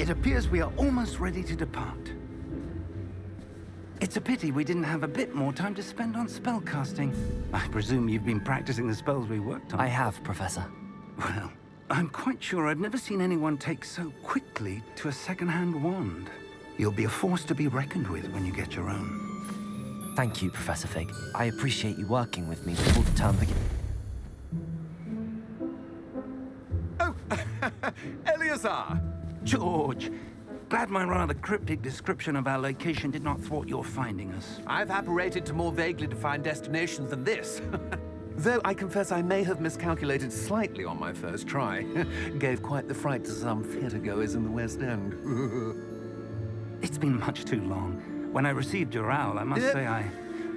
It appears we are almost ready to depart. It's a pity we didn't have a bit more time to spend on spellcasting. I presume you've been practicing the spells we worked on. I have, Professor. Well, I'm quite sure I've never seen anyone take so quickly to a second-hand wand. You'll be a force to be reckoned with when you get your own. Thank you, Professor Fig. I appreciate you working with me before the term begins. Oh, Eleazar! George, glad my rather cryptic description of our location did not thwart your finding us. I've apparated to more vaguely defined destinations than this. Though I confess I may have miscalculated slightly on my first try. Gave quite the fright to some theatre-goers in the West End. It's been much too long. When I received your owl, I must say I...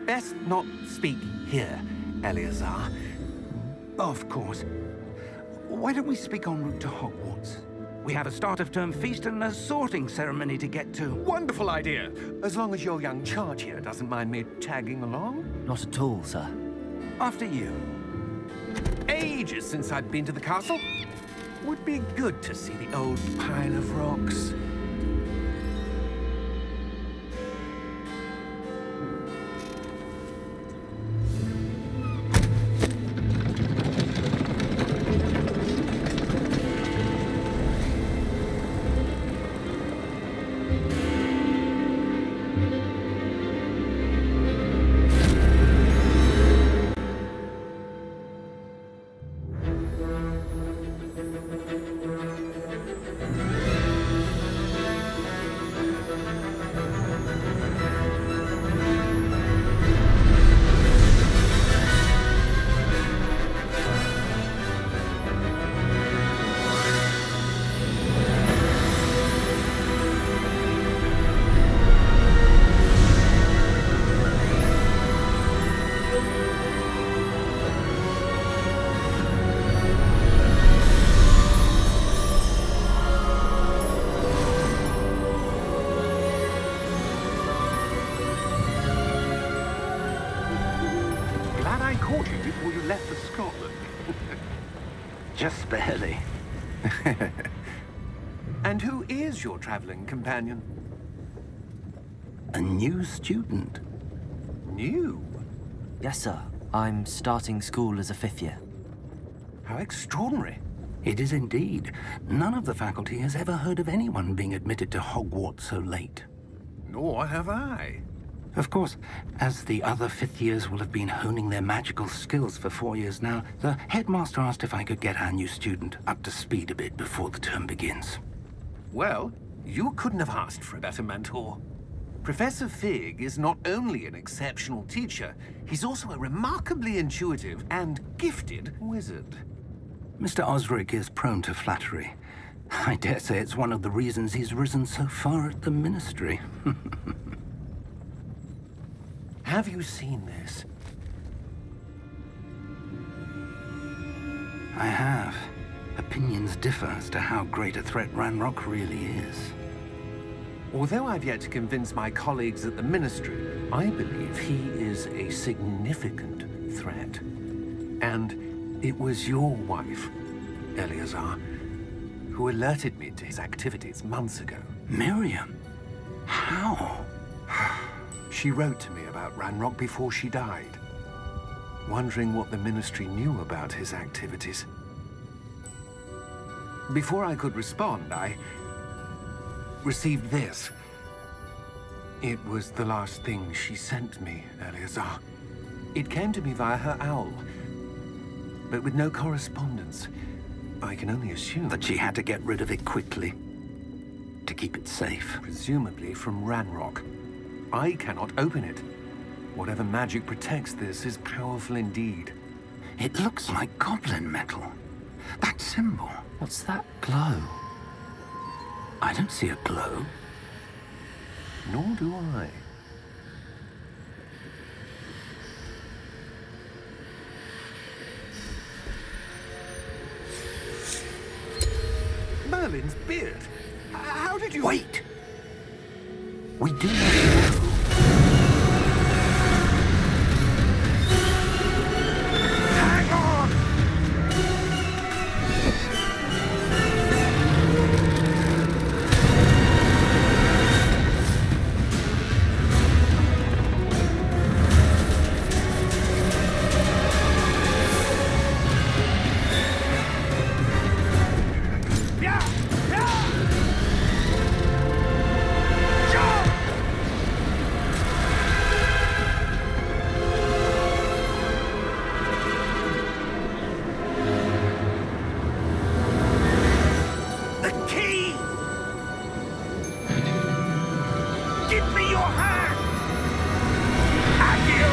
Best not speak here, Eleazar. Of course. Why don't we speak en route to Hogwarts? We have a start-of-term feast and a sorting ceremony to get to. Wonderful idea! As long as your young charge here doesn't mind me tagging along. Not at all, sir. After you. Ages since I'd been to the castle. Would be good to see the old pile of rocks. Just barely. And who is your traveling companion? A new student. New? Yes, sir. I'm starting school as a 5th year. How extraordinary. It is indeed. None of the faculty has ever heard of anyone being admitted to Hogwarts so late. Nor have I. Of course, as the other 5th years will have been honing their magical skills for 4 years now, the headmaster asked if I could get our new student up to speed a bit before the term begins. Well, you couldn't have asked for a better mentor. Professor Fig is not only an exceptional teacher, he's also a remarkably intuitive and gifted wizard. Mr. Osric is prone to flattery. I dare say it's one of the reasons he's risen so far at the Ministry. Have you seen this? I have. Opinions differ as to how great a threat Ranrock really is. Although I've yet to convince my colleagues at the Ministry, I believe he is a significant threat. And it was your wife, Eleazar, who alerted me to his activities months ago. Miriam? How? She wrote to me about Ranrock before she died, wondering what the Ministry knew about his activities. Before I could respond, I received this. It was the last thing she sent me, Eleazar. It came to me via her owl, but with no correspondence. I can only assume That she had to get rid of it quickly, to keep it safe. presumably from Ranrock. I cannot open it. Whatever magic protects this is powerful indeed. It looks like goblin metal. That symbol. What's that glow? I don't see a glow. Nor do I. Merlin's beard. How did you... Wait! We do not know. Hang on! Give me your hand! Accio!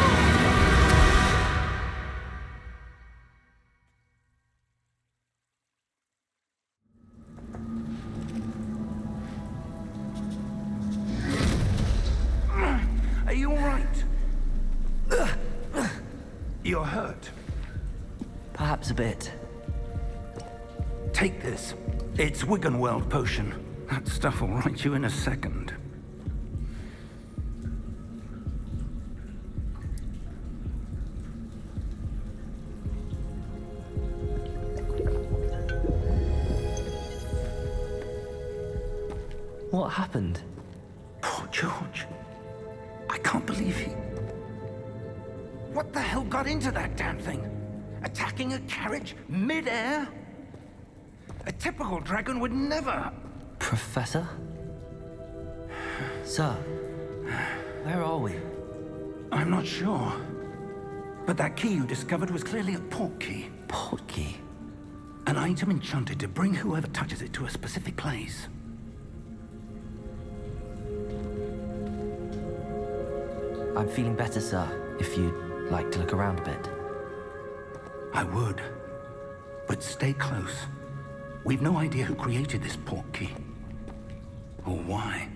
Are you all right? You're hurt. Perhaps a bit. Take this. It's Wiggenweld potion. That stuff will right you in a second. What happened? Poor George. I can't believe he... What the hell got into that damn thing? Attacking a carriage mid-air? A typical dragon would never... Professor? Sir, where are we? I'm not sure. But that key you discovered was clearly a port key. Port key? An item enchanted to bring whoever touches it to a specific place. I'm feeling better, sir, if you'd like to look around a bit. I would. But stay close. We've no idea who created this port key. Or why.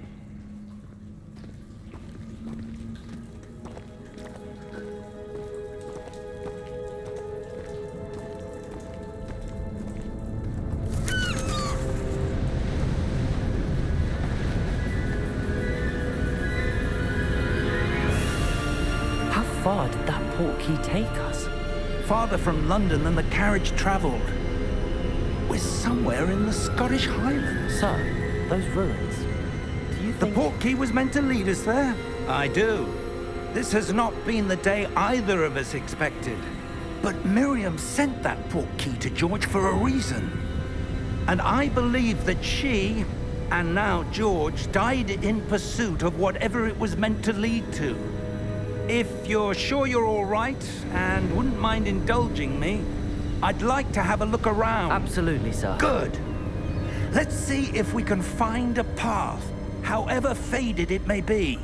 How far did that port key take us? Farther from London than the carriage traveled. We're somewhere in the Scottish Highlands. Sir, those ruins. Do you The think... port key was meant to lead us there? I do. This has not been the day either of us expected. But Miriam sent that port key to George for a reason. And I believe that she, and now George, died in pursuit of whatever it was meant to lead to. If you're sure you're all right, and wouldn't mind indulging me, I'd like to have a look around. Absolutely, sir. Good. Let's see if we can find a path, however faded it may be.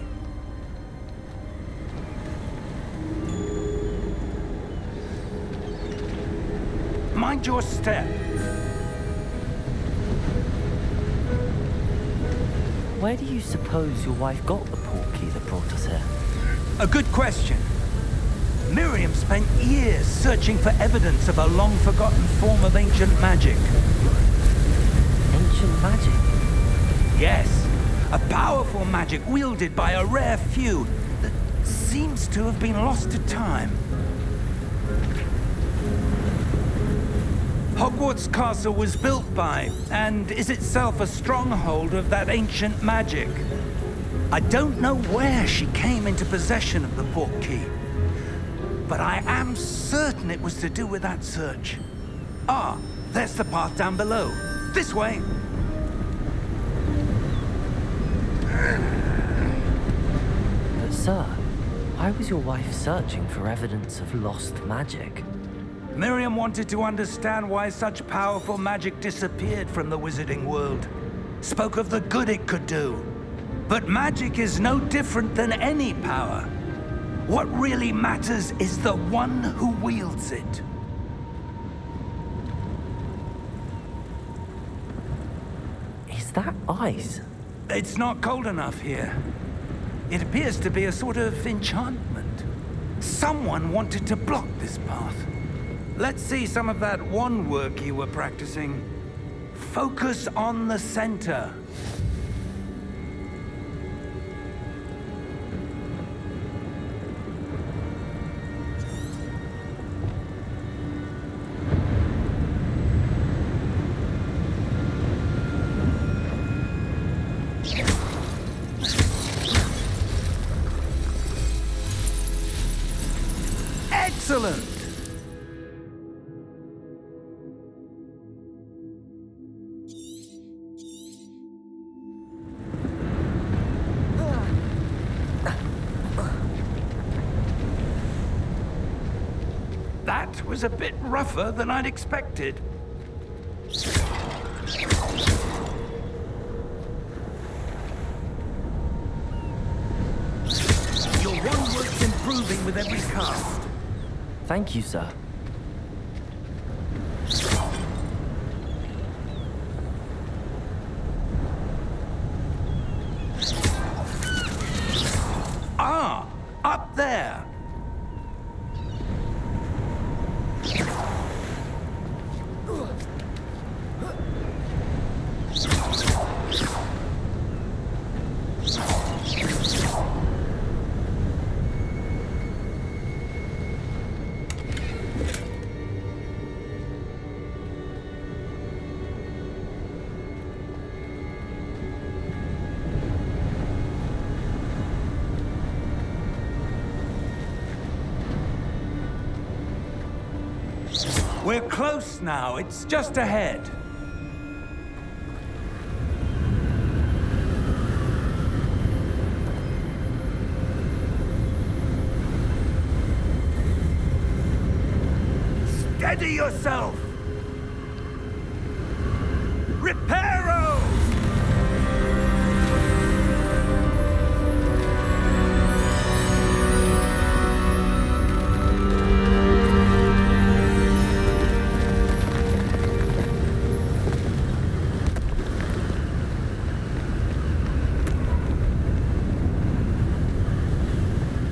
Mind your step. Where do you suppose your wife got the port key that brought us here? A good question. Miriam spent years searching for evidence of a long-forgotten form of ancient magic. Ancient magic? Yes, a powerful magic wielded by a rare few that seems to have been lost to time. Hogwarts Castle was built by, and is itself a stronghold of that ancient magic. I don't know where she came into possession of the port key, but I am certain it was to do with that search. Ah, there's the path down below. This way. But sir, why was your wife searching for evidence of lost magic? Miriam wanted to understand why such powerful magic disappeared from the wizarding world. Spoke of the good it could do. But magic is no different than any power. What really matters is the one who wields it. Is that ice? It's not cold enough here. It appears to be a sort of enchantment. Someone wanted to block this path. Let's see some of that wand work you were practicing. Focus on the center. Excellent! That was a bit rougher than I'd expected. improving with every cast. Thank you, sir. Ah, up there. We're close now. It's just ahead. Steady yourself! Reparo!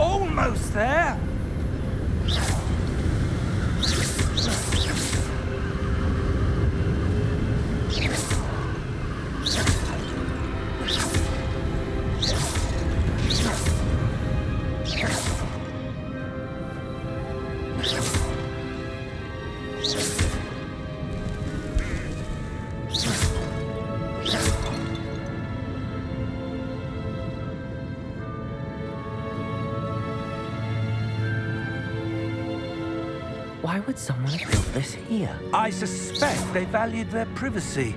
Almost there! Why would someone have built this here? I suspect they valued their privacy.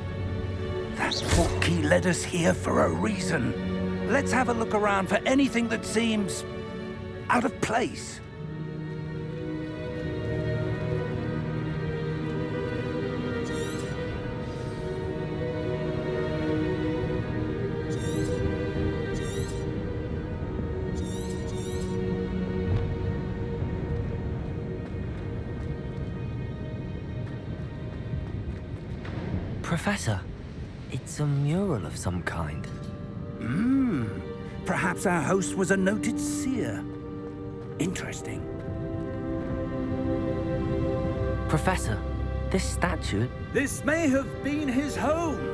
That portkey led us here for a reason. Let's have a look around for anything that seems out of place. Professor, it's a mural of some kind. Perhaps our host was a noted seer. Interesting. Professor, this statue... This may have been his home.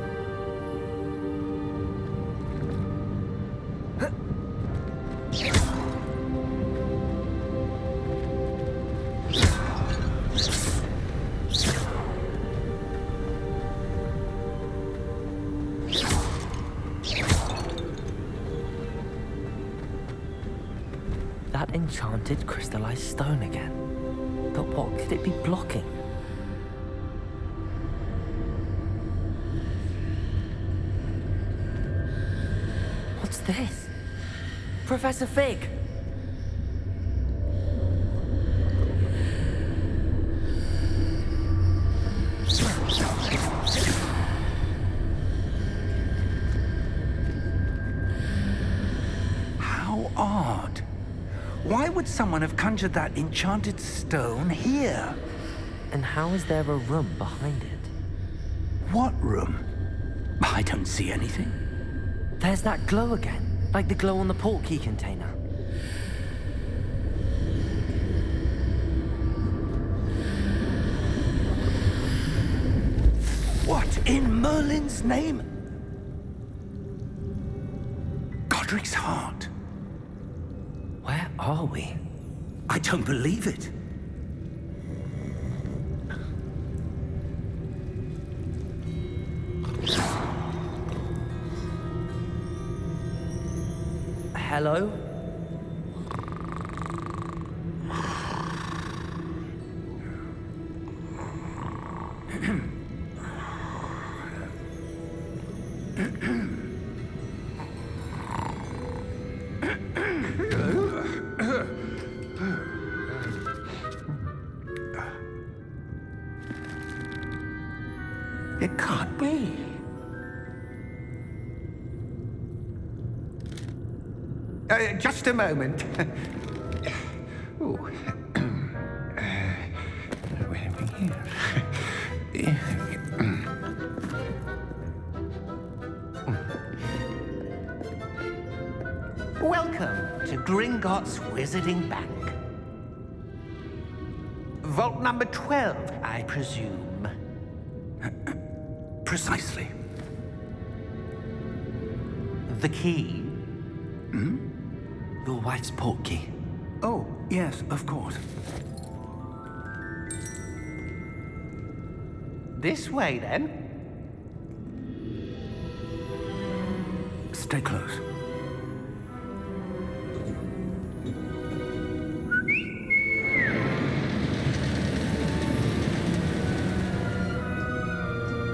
That enchanted crystallized stone again. But what could it be blocking? What's this? Professor Fig! How odd. Why would someone have conjured that enchanted stone here? And how is there a room behind it? What room? I don't see anything. There's that glow again, like the glow on the portkey container. What in Merlin's name? Godric's heart. Where are we? I don't believe it. Hello? It can't be. Just a moment. Oh. Where are we here? Welcome to Gringotts Wizarding Bank. Vault number 12, I presume. Precisely. The key? Your wife's portkey. Oh, yes, of course. This way, then. Stay close.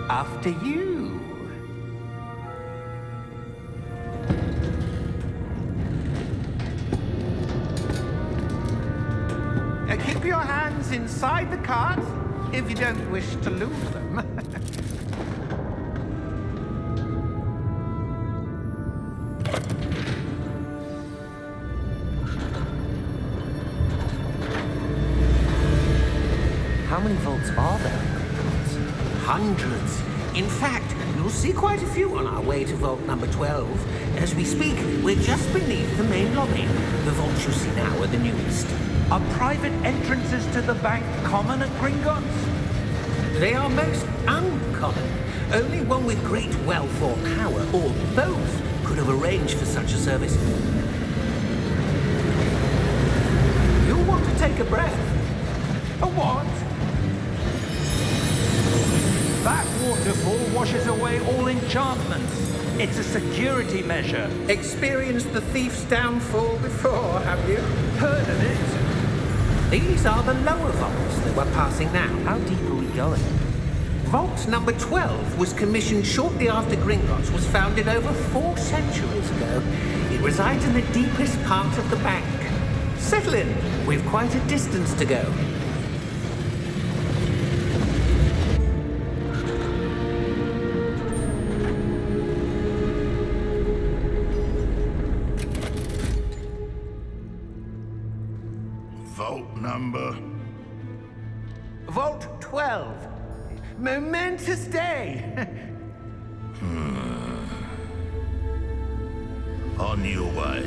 After you. Keep your hands inside the cart if you don't wish to lose them. How many vaults are there in Gringotts? Hundreds. In fact, you'll see quite a few on our way to vault number 12. As we speak, we're just beneath the main lobby. The vaults you see now are the newest. Are private entrances to the bank common at Gringotts? They are most uncommon. Only one with great wealth or power, or both, could have arranged for such a service. You'll want to take a breath. A what? That waterfall washes away all enchantments. It's a security measure. Experienced the thief's downfall before, have you? Heard of it? These are the lower vaults that we're passing now. How deep are we going? Vault number 12 was commissioned shortly after Gringotts was founded over 4 centuries ago. It resides in the deepest part of the bank. Settle in. We've quite a distance to go. Vault number. Vault 12. Momentous day. On your way.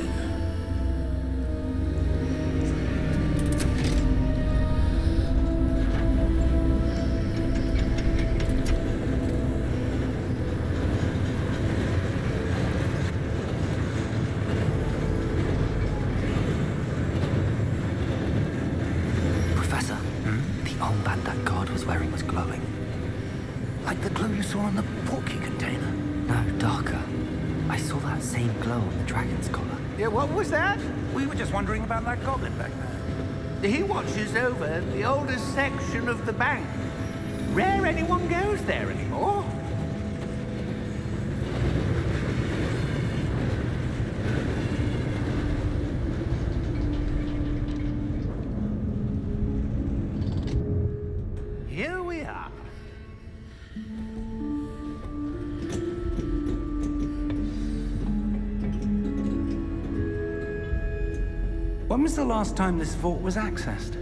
Professor, the armband that guard was wearing was glowing. Like the glow you saw on the portkey container. No, darker. I saw that same glow on the dragon's collar. Yeah, what was that? We were just wondering about that goblin back there. He watches over the oldest section of the bank. Rare anyone goes there anymore. Here we are. When was the last time this vault was accessed?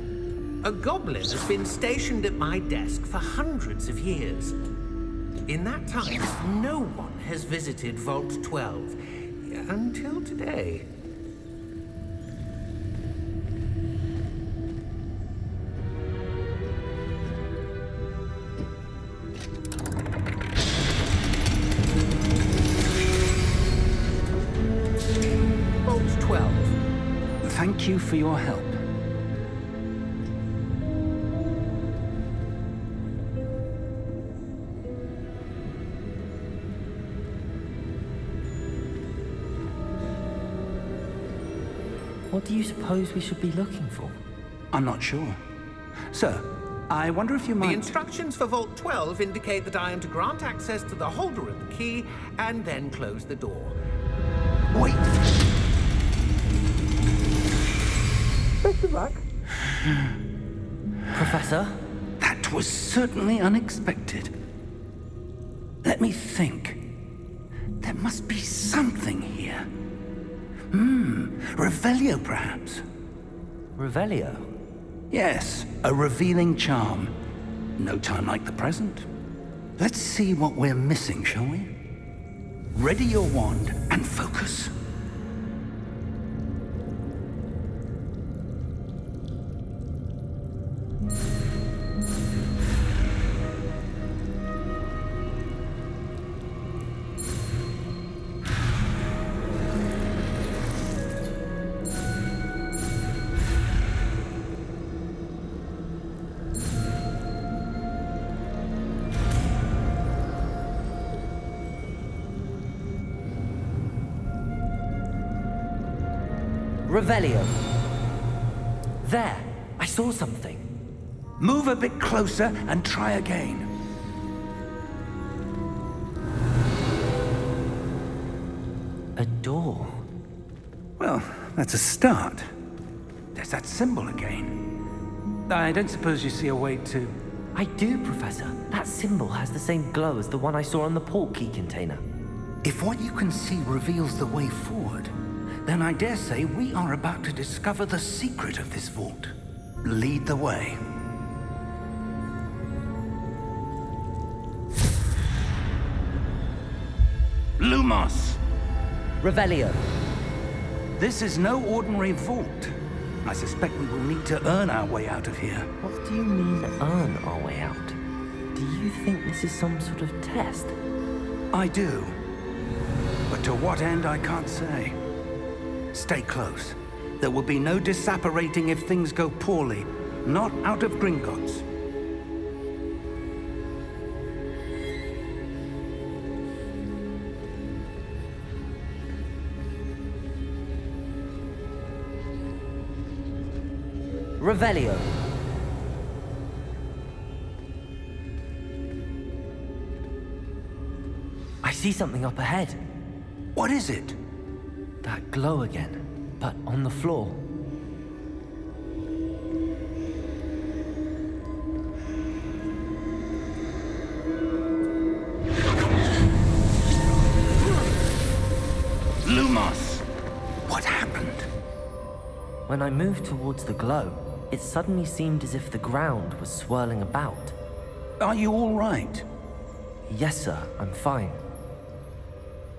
A goblin has been stationed at my desk for hundreds of years. In that time, no one has visited Vault 12 until today. Vault 12. Thank you for your help. What do you suppose we should be looking for? I'm not sure. Sir, I wonder if you might... The instructions for Vault 12 indicate that I am to grant access to the holder of the key and then close the door. Wait! Best of luck. Professor? That was certainly unexpected. Let me think. There must be something here. Revelio, perhaps. Revelio. Yes, a revealing charm. No time like the present. Let's see what we're missing, shall we? Ready your wand and focus. Revelio. There, I saw something. Move a bit closer and try again. A door. Well, that's a start. There's that symbol again. I don't suppose you see a way to... I do, Professor. That symbol has the same glow as the one I saw on the portkey container. If what you can see reveals the way forward, then I dare say we are about to discover the secret of this vault. Lead the way. Lumos! Revelio. This is no ordinary vault. I suspect we will need to earn our way out of here. What do you mean, earn our way out? Do you think this is some sort of test? I do. But to what end, I can't say. Stay close. There will be no disapparating if things go poorly. Not out of Gringotts. Revelio. I see something up ahead. What is it? That glow again, but on the floor. Lumos! What happened? When I moved towards the glow, it suddenly seemed as if the ground was swirling about. Are you all right? Yes, sir, I'm fine.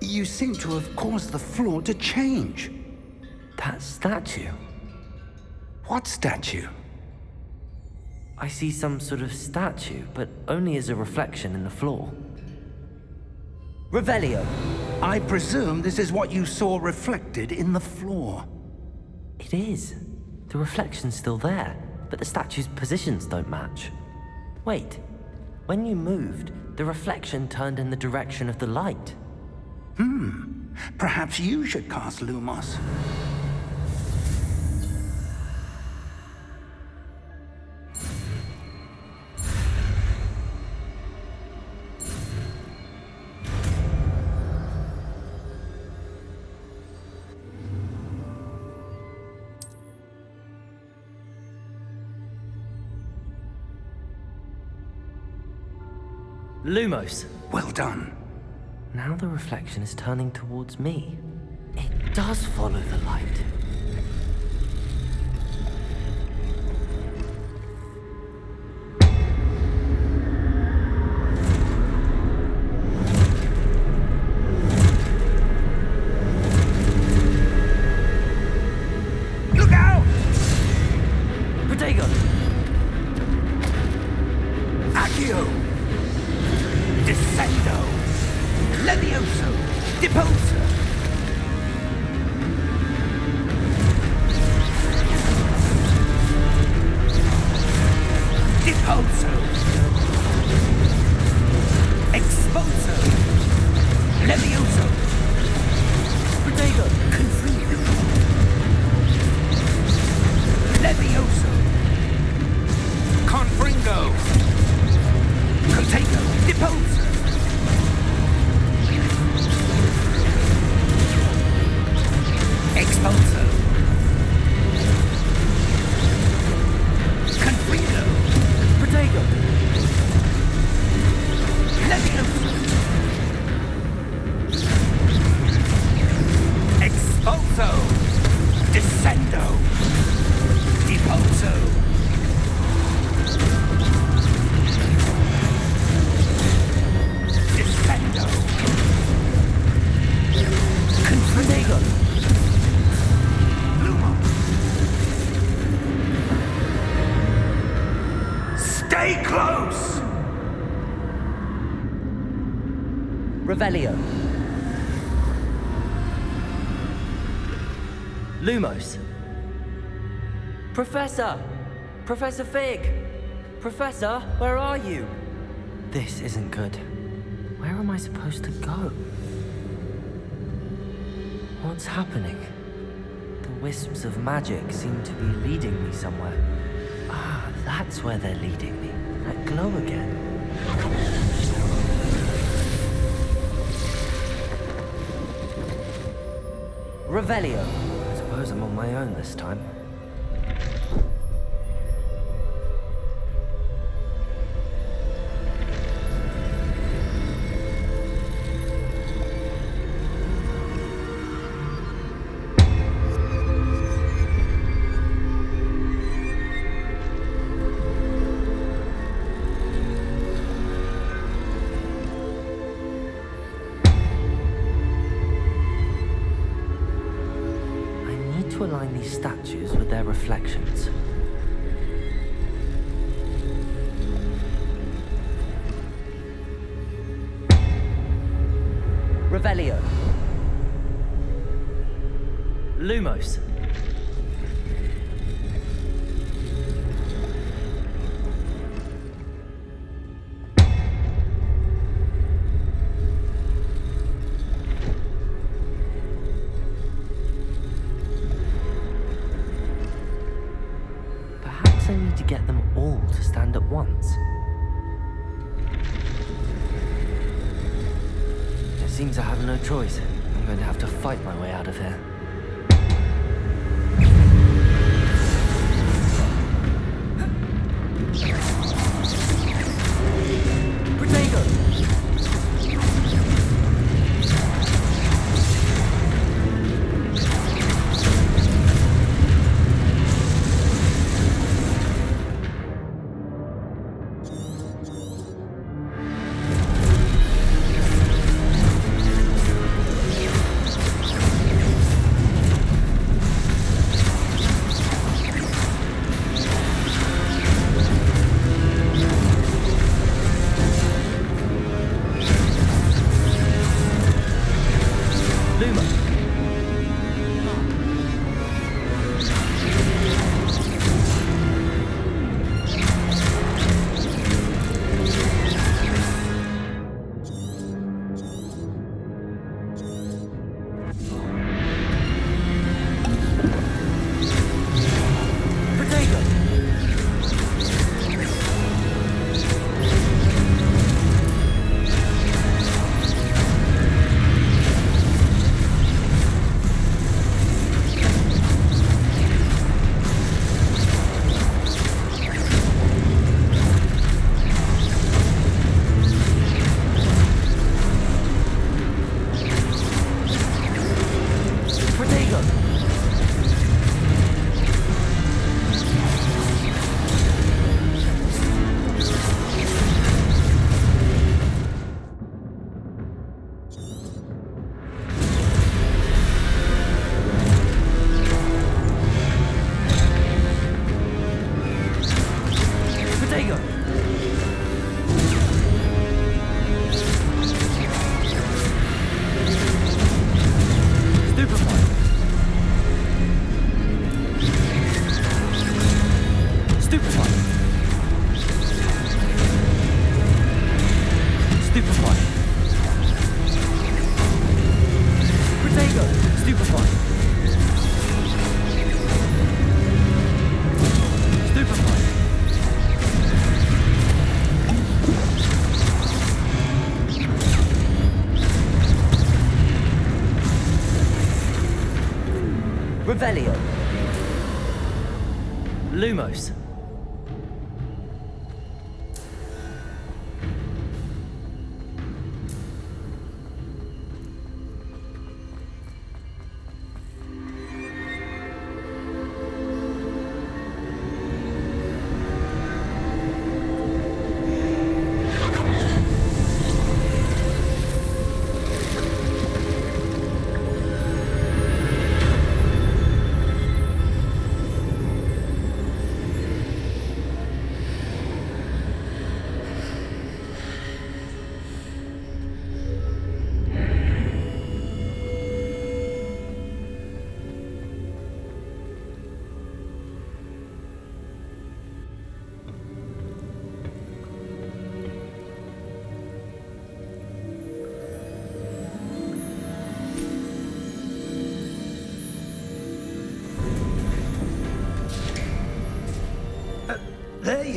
You seem to have caused the floor to change. That statue. What statue? I see some sort of statue, but only as a reflection in the floor. Revelio. I presume this is what you saw reflected in the floor. It is. The reflection's still there, but the statue's positions don't match. Wait. When you moved, the reflection turned in the direction of the light. Perhaps you should cast Lumos. Lumos. Well done. Now the reflection is turning towards me. It does follow the light. Look out! Diagon! Accio! Descendo! Levioso! Deposa! Deposo! Exposo! Levioso! Diagon! Confringo! Levioso! Confringo! Contago! Deposa! Expulso! Confringo! Diagon! Levioso! Expulso! Descendo! Diagon! Stay close! Revelio. Lumos. Professor! Professor Fig! Professor, where are you? This isn't good. Where am I supposed to go? What's happening? The wisps of magic seem to be leading me somewhere. Ah, that's where they're leading me. That glow again. Revelio. I suppose I'm on my own this time. Align these statues with their reflections. Revelio. Lumos. I need to get them all to stand at once. It seems I have no choice. I'm going to have to fight my way out of here. Revelio. Lumos.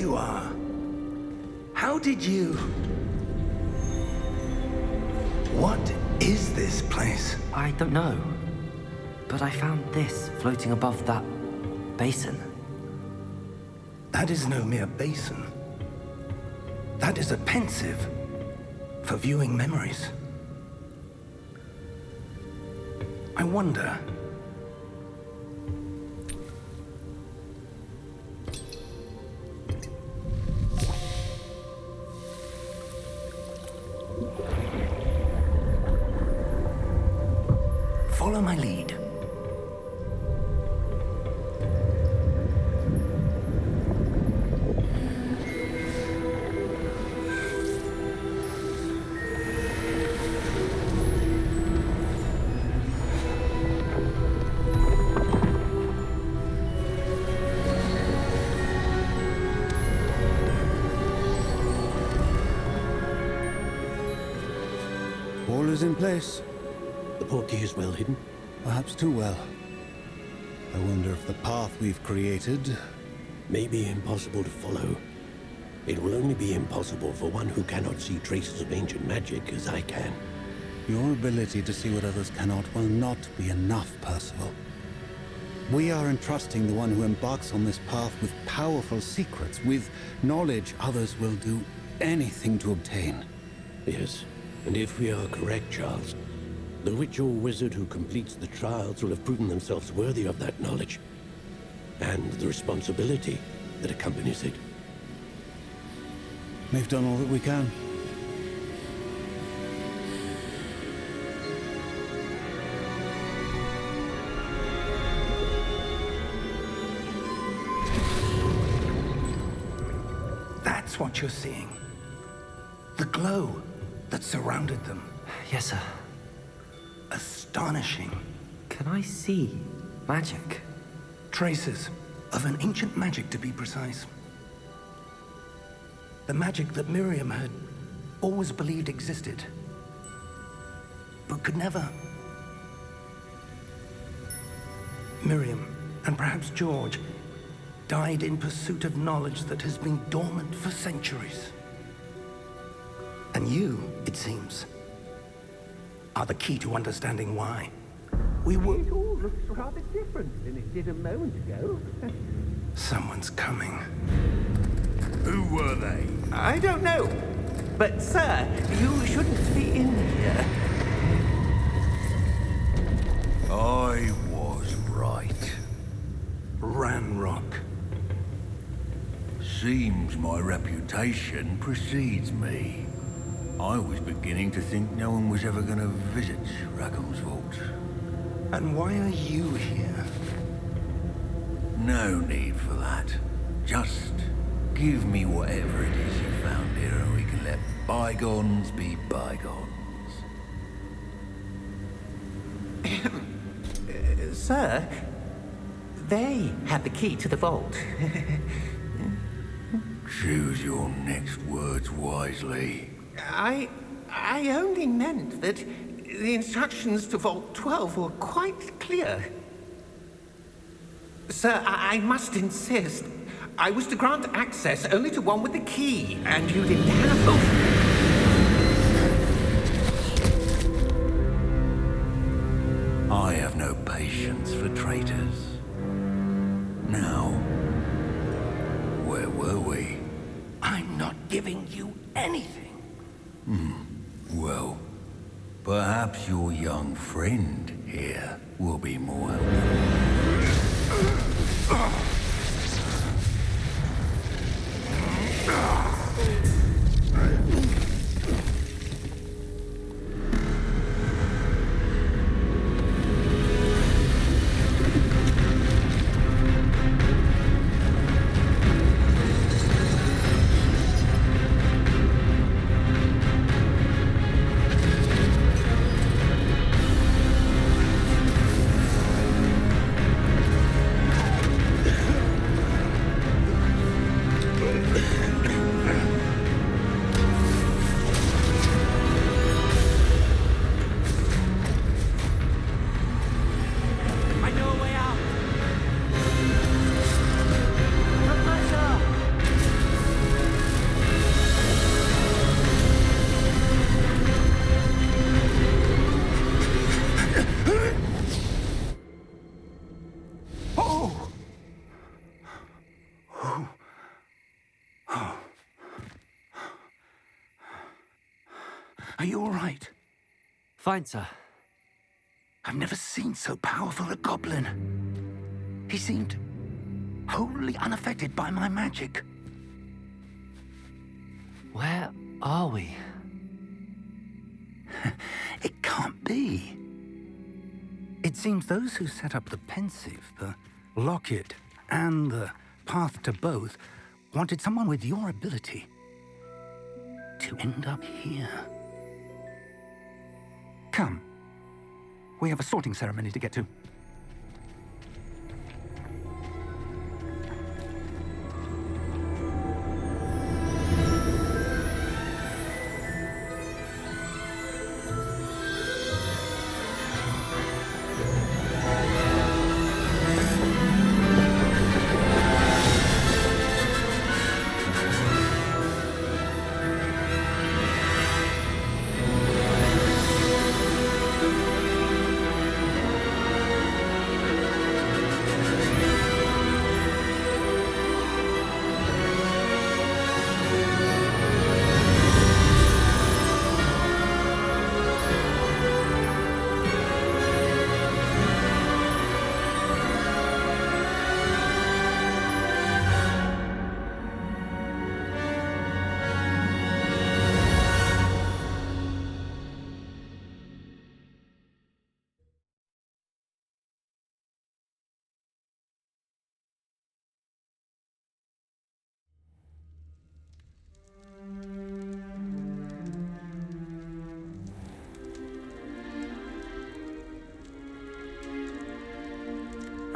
you are. How did you... What is this place? I don't know. But I found this floating above that basin. That is no mere basin. That is a pensive for viewing memories. I wonder... Follow my lead. All is in place. The portkey is well hidden. Perhaps too well. I wonder if the path we've created... May be impossible to follow. It will only be impossible for one who cannot see traces of ancient magic as I can. Your ability to see what others cannot will not be enough, Percival. We are entrusting the one who embarks on this path with powerful secrets, with knowledge others will do anything to obtain. Yes, and if we are correct, Charles, the witch or wizard who completes the trials will have proven themselves worthy of that knowledge, and the responsibility that accompanies it. We've done all that we can. That's what you're seeing. The glow that surrounded them. Yes, sir. Astonishing. Can I see magic? Traces of an ancient magic, to be precise. The magic that Miriam had always believed existed, but could never. Miriam, and perhaps George, died in pursuit of knowledge that has been dormant for centuries. And you, it seems, are the key to understanding why. We were... It all looks rather different than it did a moment ago. Someone's coming. Who were they? I don't know. But, sir, you shouldn't be in here. I was right. Ranrock. Seems my reputation precedes me. I was beginning to think no one was ever going to visit Rackham's vault. And why are you here? No need for that. Just give me whatever it is you found here and we can let bygones be bygones. Sir, they have the key to the vault. Choose your next words wisely. I only meant that the instructions to Vault 12 were quite clear. Sir, I must insist. I was to grant access only to one with the key, and you didn't have both. I have no patience for traitors. Now, where were we? I'm not giving you anything. Well, perhaps your young friend here will be more helpful. Are you all right? Fine, sir. I've never seen so powerful a goblin. He seemed wholly unaffected by my magic. Where are we? It can't be. It seems those who set up the pensive, the locket, and the path to both wanted someone with your ability to end up here. Come. We have a sorting ceremony to get to.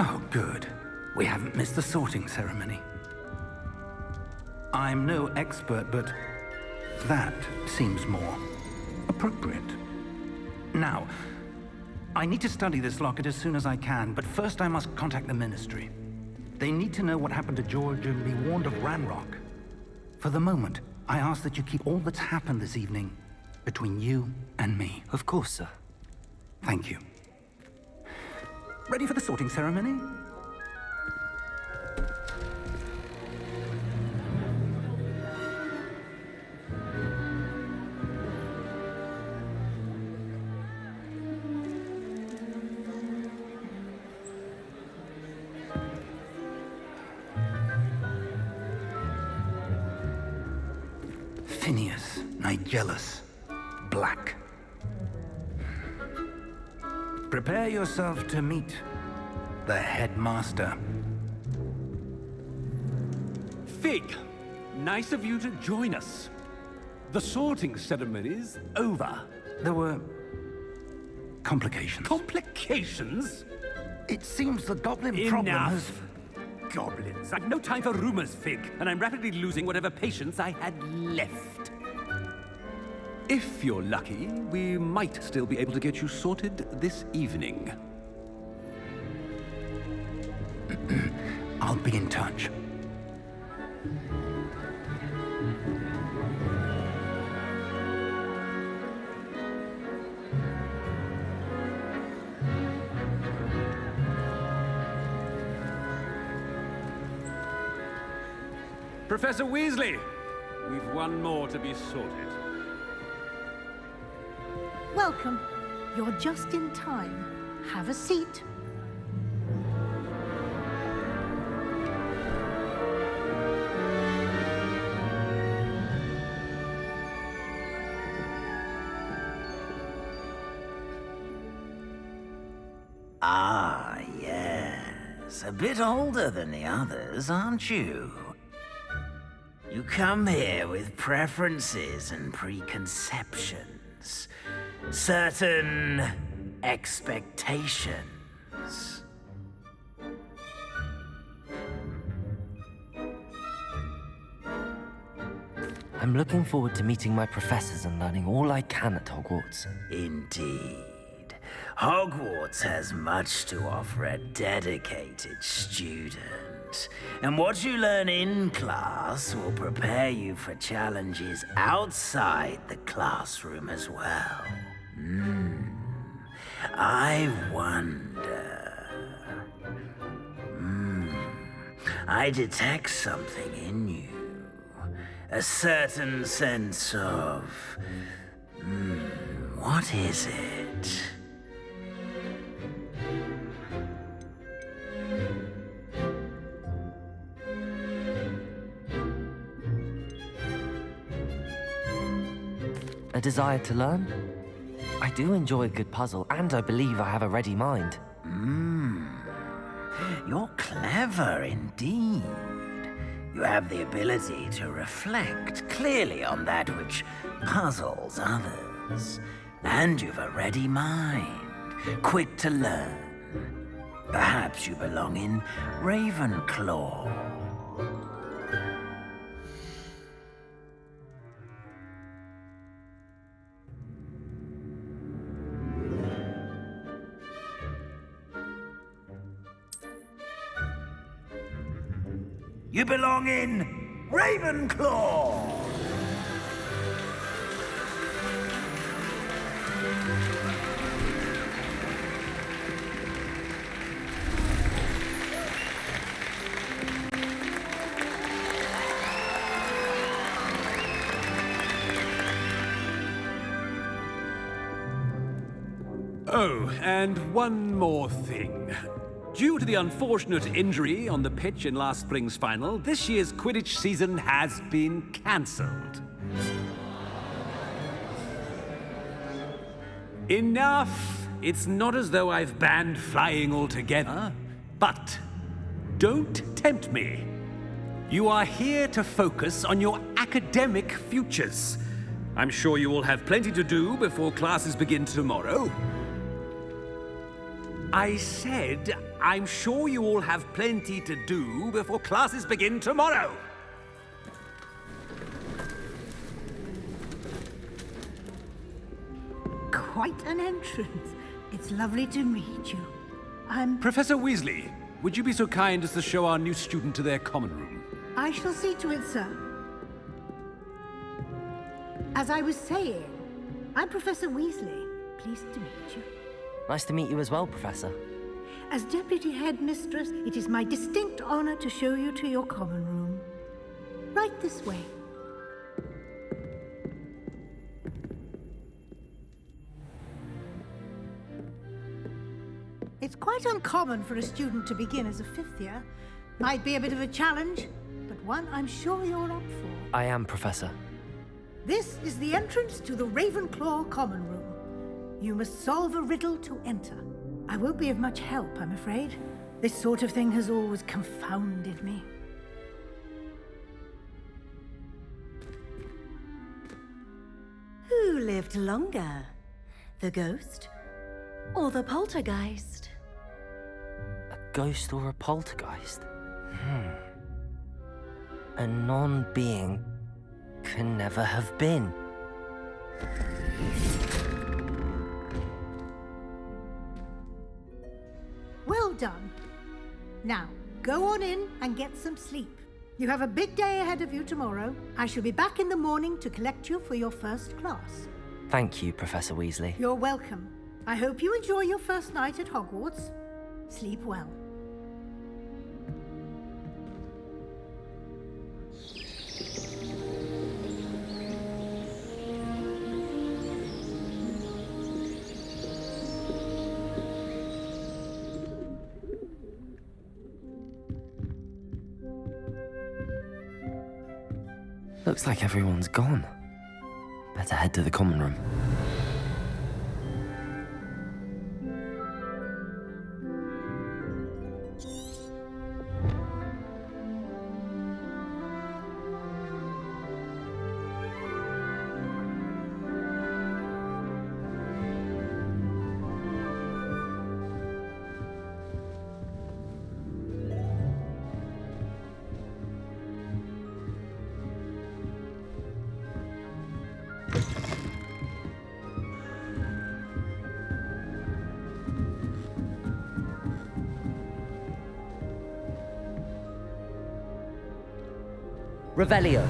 Oh, good. We haven't missed the sorting ceremony. I'm no expert, but that seems more appropriate. Now, I need to study this locket as soon as I can, but first I must contact the Ministry. They need to know what happened to George and be warned of Ranrock. For the moment, I ask that you keep all that's happened this evening between you and me. Of course, sir. Thank you. Ready for the sorting ceremony? Phineas, Nigellus, Black. Prepare yourself to meet the headmaster. Fig, nice of you to join us. The sorting ceremony's over. There were complications. Complications? It seems the goblin problem has... Enough! Goblins. I've no time for rumors, Fig, and I'm rapidly losing whatever patience I had left. If you're lucky, we might still be able to get you sorted this evening. I'll be in touch. Professor Weasley, we've one more to be sorted. Welcome. You're just in time. Have a seat. Ah, yes. A bit older than the others, aren't you? You come here with preferences and preconceptions. Certain expectations. I'm looking forward to meeting my professors and learning all I can at Hogwarts. Indeed. Hogwarts has much to offer a dedicated student. And what you learn in class will prepare you for challenges outside the classroom as well. I wonder... I detect something in you. A certain sense of... What is it? A desire to learn? I do enjoy a good puzzle, and I believe I have a ready mind. You're clever indeed. You have the ability to reflect clearly on that which puzzles others. And you've a ready mind, quick to learn. Perhaps you belong in Ravenclaw. You belong in Ravenclaw! Oh, and one more thing. Due to the unfortunate injury on the pitch in last spring's final, this year's Quidditch season has been cancelled. Enough! It's not as though I've banned flying altogether, but don't tempt me. You are here to focus on your academic futures. I'm sure you will have plenty to do before classes begin tomorrow. I said, I'm sure you all have plenty to do before classes begin tomorrow. Quite an entrance. It's lovely to meet you. Professor Weasley, would you be so kind as to show our new student to their common room? I shall see to it, sir. As I was saying, I'm Professor Weasley. Pleased to meet you. Nice to meet you as well, Professor. As Deputy Headmistress, it is my distinct honor to show you to your common room. Right this way. It's quite uncommon for a student to begin as a fifth year. Might be a bit of a challenge, but one I'm sure you're up for. I am, Professor. This is the entrance to the Ravenclaw common room. You must solve a riddle to enter. I won't be of much help, I'm afraid. This sort of thing has always confounded me. Who lived longer? The ghost or the poltergeist? A ghost or a poltergeist? A non-being can never have been. Well done. Now, go on in and get some sleep. You have a big day ahead of you tomorrow. I shall be back in the morning to collect you for your first class. Thank you, Professor Weasley. You're welcome. I hope you enjoy your first night at Hogwarts. Sleep well. Looks like everyone's gone. Better head to the common room. Revelio.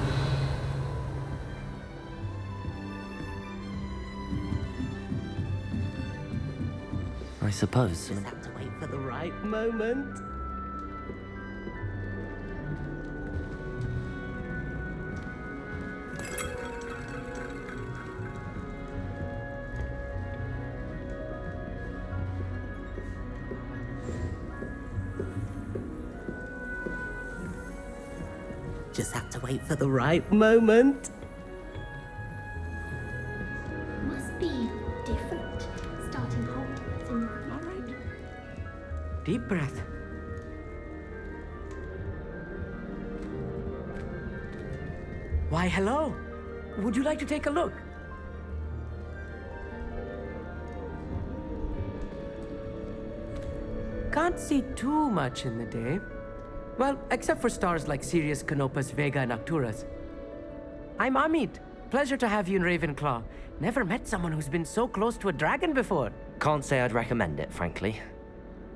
I suppose. Just have to wait for the right moment. Just have to wait for the right moment. Must be different, starting Hogwarts in... All right. Deep breath. Why, hello. Would you like to take a look? Can't see too much in the day. Well, except for stars like Sirius, Canopus, Vega, and Arcturus. I'm Hogsmeade. Pleasure to have you in Ravenclaw. Never met someone who's been so close to a dragon before. Can't say I'd recommend it, frankly.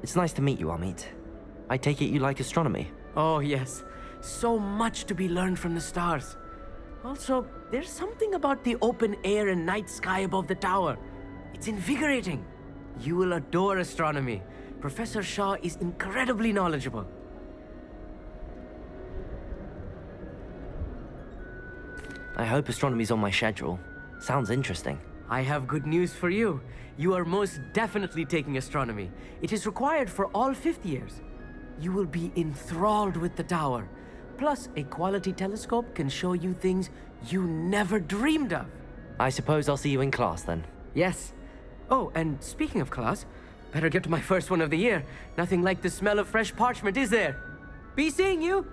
It's nice to meet you, Hogsmeade. I take it you like astronomy? Oh, yes. So much to be learned from the stars. Also, there's something about the open air and night sky above the tower. It's invigorating. You will adore astronomy. Professor Shaw is incredibly knowledgeable. I hope astronomy's on my schedule. Sounds interesting. I have good news for you. You are most definitely taking astronomy. It is required for all fifth years. You will be enthralled with the tower. Plus, a quality telescope can show you things you never dreamed of. I suppose I'll see you in class then. Yes. Oh, and speaking of class, better get to my first one of the year. Nothing like the smell of fresh parchment, is there? Be seeing you!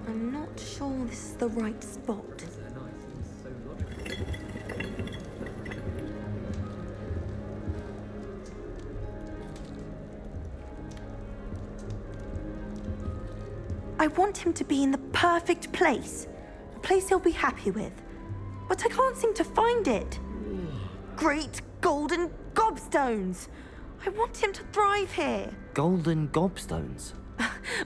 I'm not sure this is the right spot. I want him to be in the perfect place. A place he'll be happy with. But I can't seem to find it. Great golden gobstones! I want him to thrive here. Golden gobstones?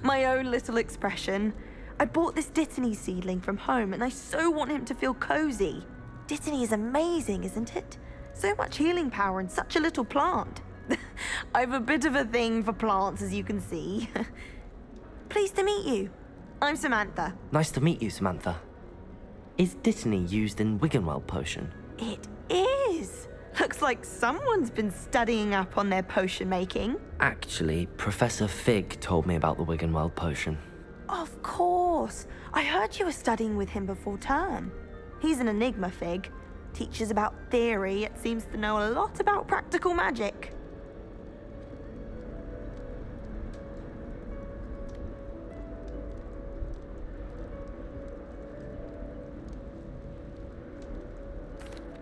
My own little expression. I bought this Dittany seedling from home and I so want him to feel cozy. Dittany is amazing, isn't it? So much healing power in such a little plant. I've a bit of a thing for plants, as you can see. Pleased to meet you. I'm Samantha. Nice to meet you, Samantha. Is Dittany used in Wiggenweld potion? It is. Looks like someone's been studying up on their potion making. Actually, Professor Fig told me about the Wiggenweld potion. Of course. I heard you were studying with him before term. He's an enigma, Fig. Teaches about theory, yet seems to know a lot about practical magic.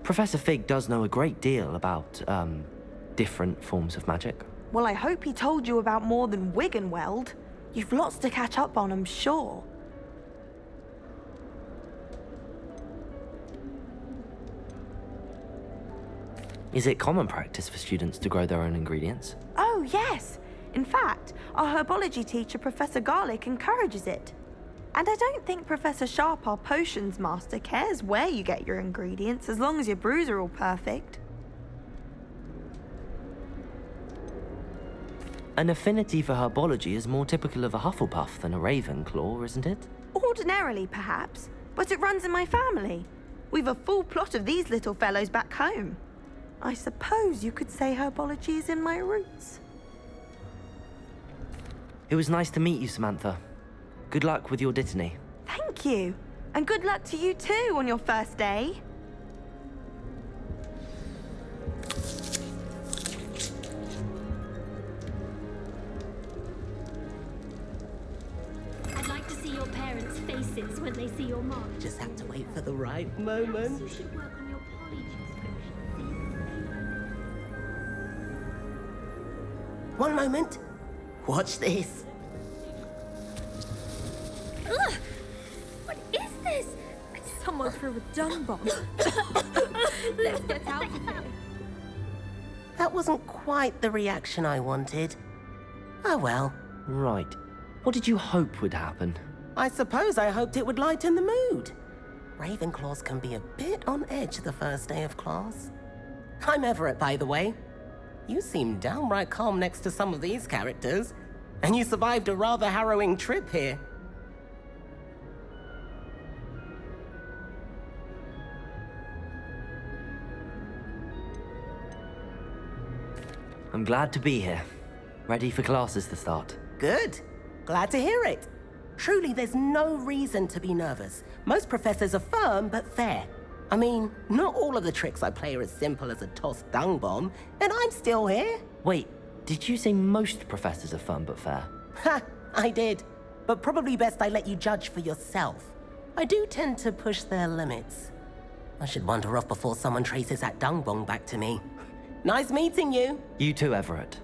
Professor Fig does know a great deal about, different forms of magic. Well, I hope he told you about more than Wiggenweld. You've lots to catch up on, I'm sure. Is it common practice for students to grow their own ingredients? Oh, yes. In fact, our herbology teacher, Professor Garlick, encourages it. And I don't think Professor Sharp, our potions master, cares where you get your ingredients, as long as your brews are all perfect. An affinity for herbology is more typical of a Hufflepuff than a Ravenclaw, isn't it? Ordinarily, perhaps, but it runs in my family. We've a full plot of these little fellows back home. I suppose you could say herbology is in my roots. It was nice to meet you, Samantha. Good luck with your Dittany. Thank you. And good luck to you too on your first day. I'd like to see your parents' faces when they see your mark. Just have to wait for the right moment. You should work on your polyjuice potion. One moment. Watch this. Ugh! What is this? Someone threw a dung bomb. Let's get out of here. That wasn't quite the reaction I wanted. Oh well. Right. What did you hope would happen? I suppose I hoped it would lighten the mood. Ravenclaws can be a bit on edge the first day of class. I'm Everett, by the way. You seem downright calm next to some of these characters, and you survived a rather harrowing trip here. I'm glad to be here. Ready for classes to start. Good. Glad to hear it. Truly, there's no reason to be nervous. Most professors are firm but fair. I mean, not all of the tricks I play are as simple as a tossed dung bomb, and I'm still here. Wait, did you say most professors are fun but fair? Ha, I did. But probably best I let you judge for yourself. I do tend to push their limits. I should wander off before someone traces that dung bomb back to me. Nice meeting you. You too, Everett.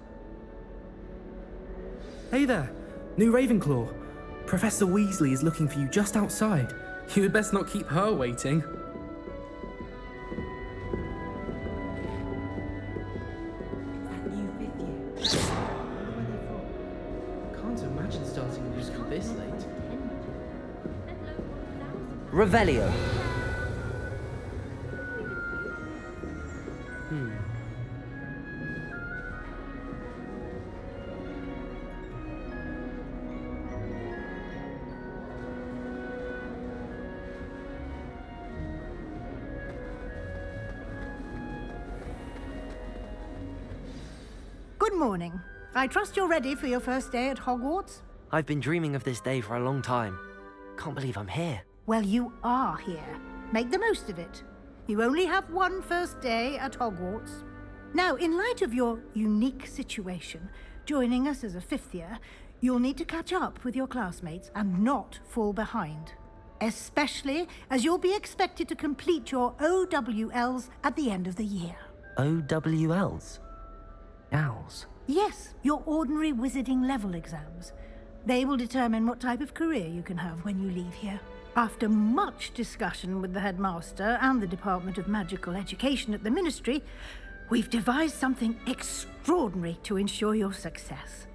Hey there, new Ravenclaw. Professor Weasley is looking for you just outside. You had best not keep her waiting. Can't imagine starting a musical this late. Revelio. Good morning. I trust you're ready for your first day at Hogwarts? I've been dreaming of this day for a long time. Can't believe I'm here. Well, you are here. Make the most of it. You only have one first day at Hogwarts. Now, in light of your unique situation, joining us as a fifth year, you'll need to catch up with your classmates and not fall behind. Especially as you'll be expected to complete your OWLs at the end of the year. OWLs? Owls? Yes, your ordinary wizarding level exams. They will determine what type of career you can have when you leave here. After much discussion with the headmaster and the Department of Magical Education at the Ministry, we've devised something extraordinary to ensure your success.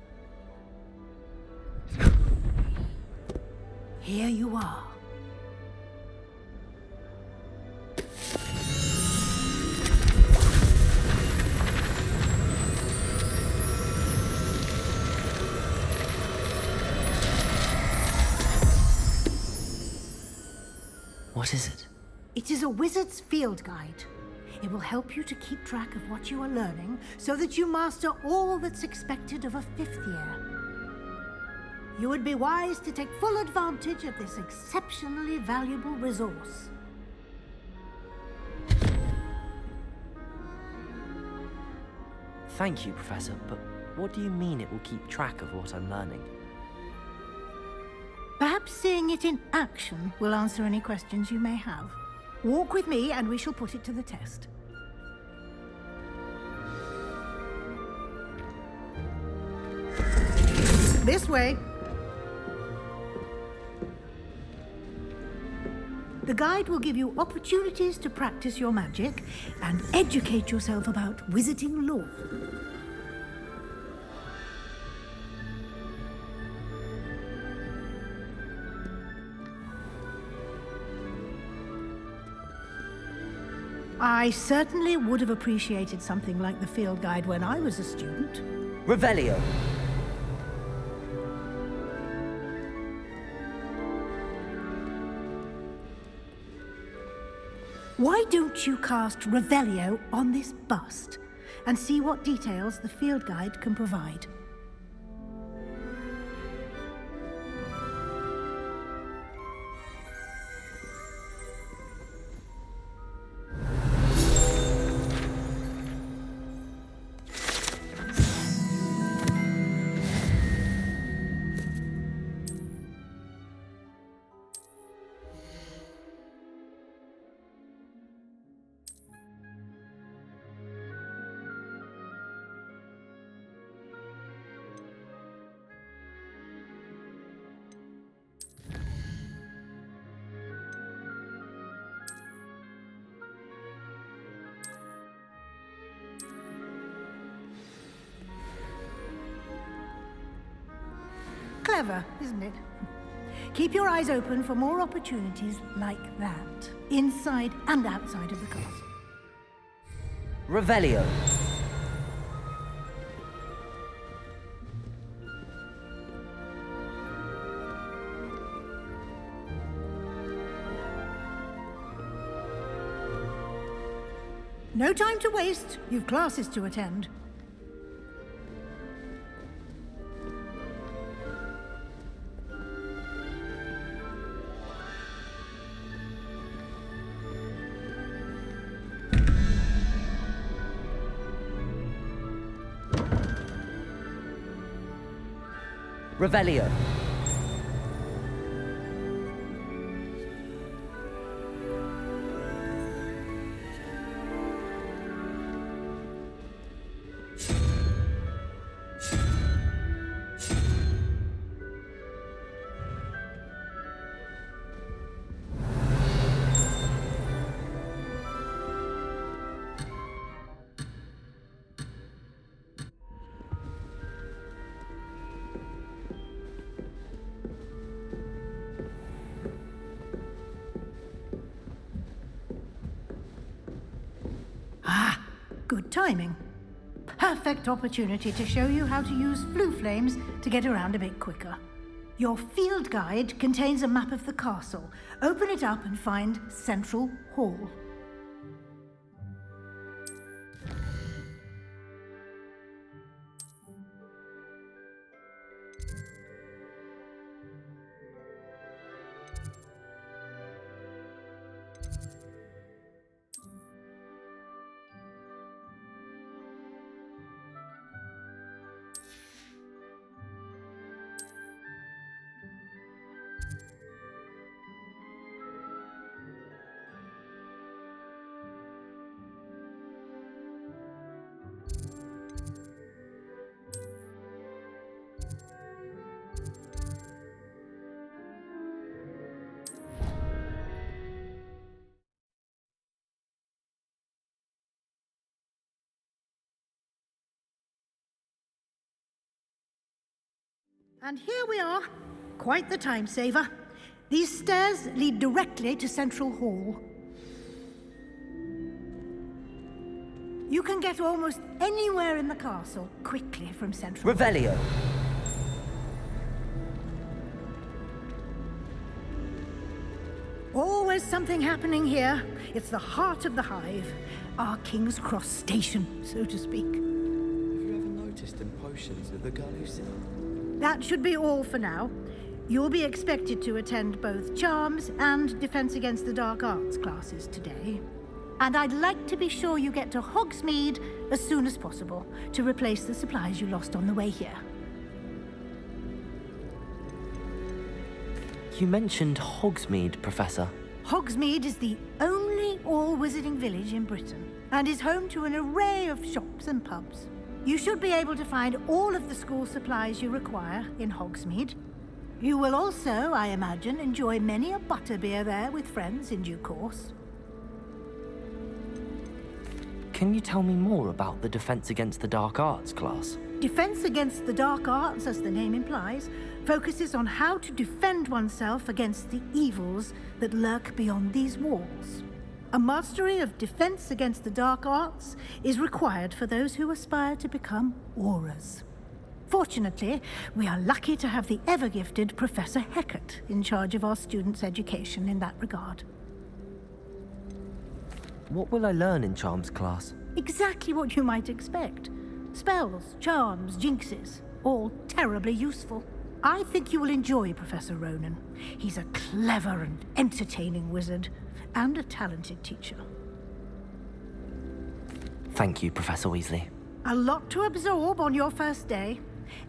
Here you are. What is it? It is a wizard's field guide. It will help you to keep track of what you are learning so that you master all that's expected of a fifth year. You would be wise to take full advantage of this exceptionally valuable resource. Thank you, Professor, but what do you mean it will keep track of what I'm learning? Perhaps seeing it in action will answer any questions you may have. Walk with me and we shall put it to the test. This way. The guide will give you opportunities to practice your magic and educate yourself about wizarding lore. I certainly would have appreciated something like the field guide when I was a student. Revelio. Why don't you cast Revelio on this bust and see what details the field guide can provide? Clever, isn't it? Keep your eyes open for more opportunities like that, inside and outside of the castle. Revelio. No time to waste. You've classes to attend. Revelio. Good timing. Perfect opportunity to show you how to use flue flames to get around a bit quicker. Your field guide contains a map of the castle. Open it up and find Central Hall. And here we are. Quite the time saver. These stairs lead directly to Central Hall. You can get almost anywhere in the castle quickly from Central Hall. Revelio. Always something happening here. It's the heart of the hive. Our King's Cross station, so to speak. Have you ever noticed in potions of the Galusi? That should be all for now. You'll be expected to attend both Charms and Defense Against the Dark Arts classes today. And I'd like to be sure you get to Hogsmeade as soon as possible to replace the supplies you lost on the way here. You mentioned Hogsmeade, Professor. Hogsmeade is the only all-wizarding village in Britain and is home to an array of shops and pubs. You should be able to find all of the school supplies you require in Hogsmeade. You will also, I imagine, enjoy many a butterbeer there with friends in due course. Can you tell me more about the Defense Against the Dark Arts class? Defense Against the Dark Arts, as the name implies, focuses on how to defend oneself against the evils that lurk beyond these walls. A mastery of Defense Against the Dark Arts is required for those who aspire to become Aurors. Fortunately, we are lucky to have the ever-gifted Professor Hecat in charge of our students' education in that regard. What will I learn in Charms class? Exactly what you might expect. Spells, charms, jinxes, all terribly useful. I think you will enjoy Professor Ronan. He's a clever and entertaining wizard, and a talented teacher. Thank you, Professor Weasley. A lot to absorb on your first day,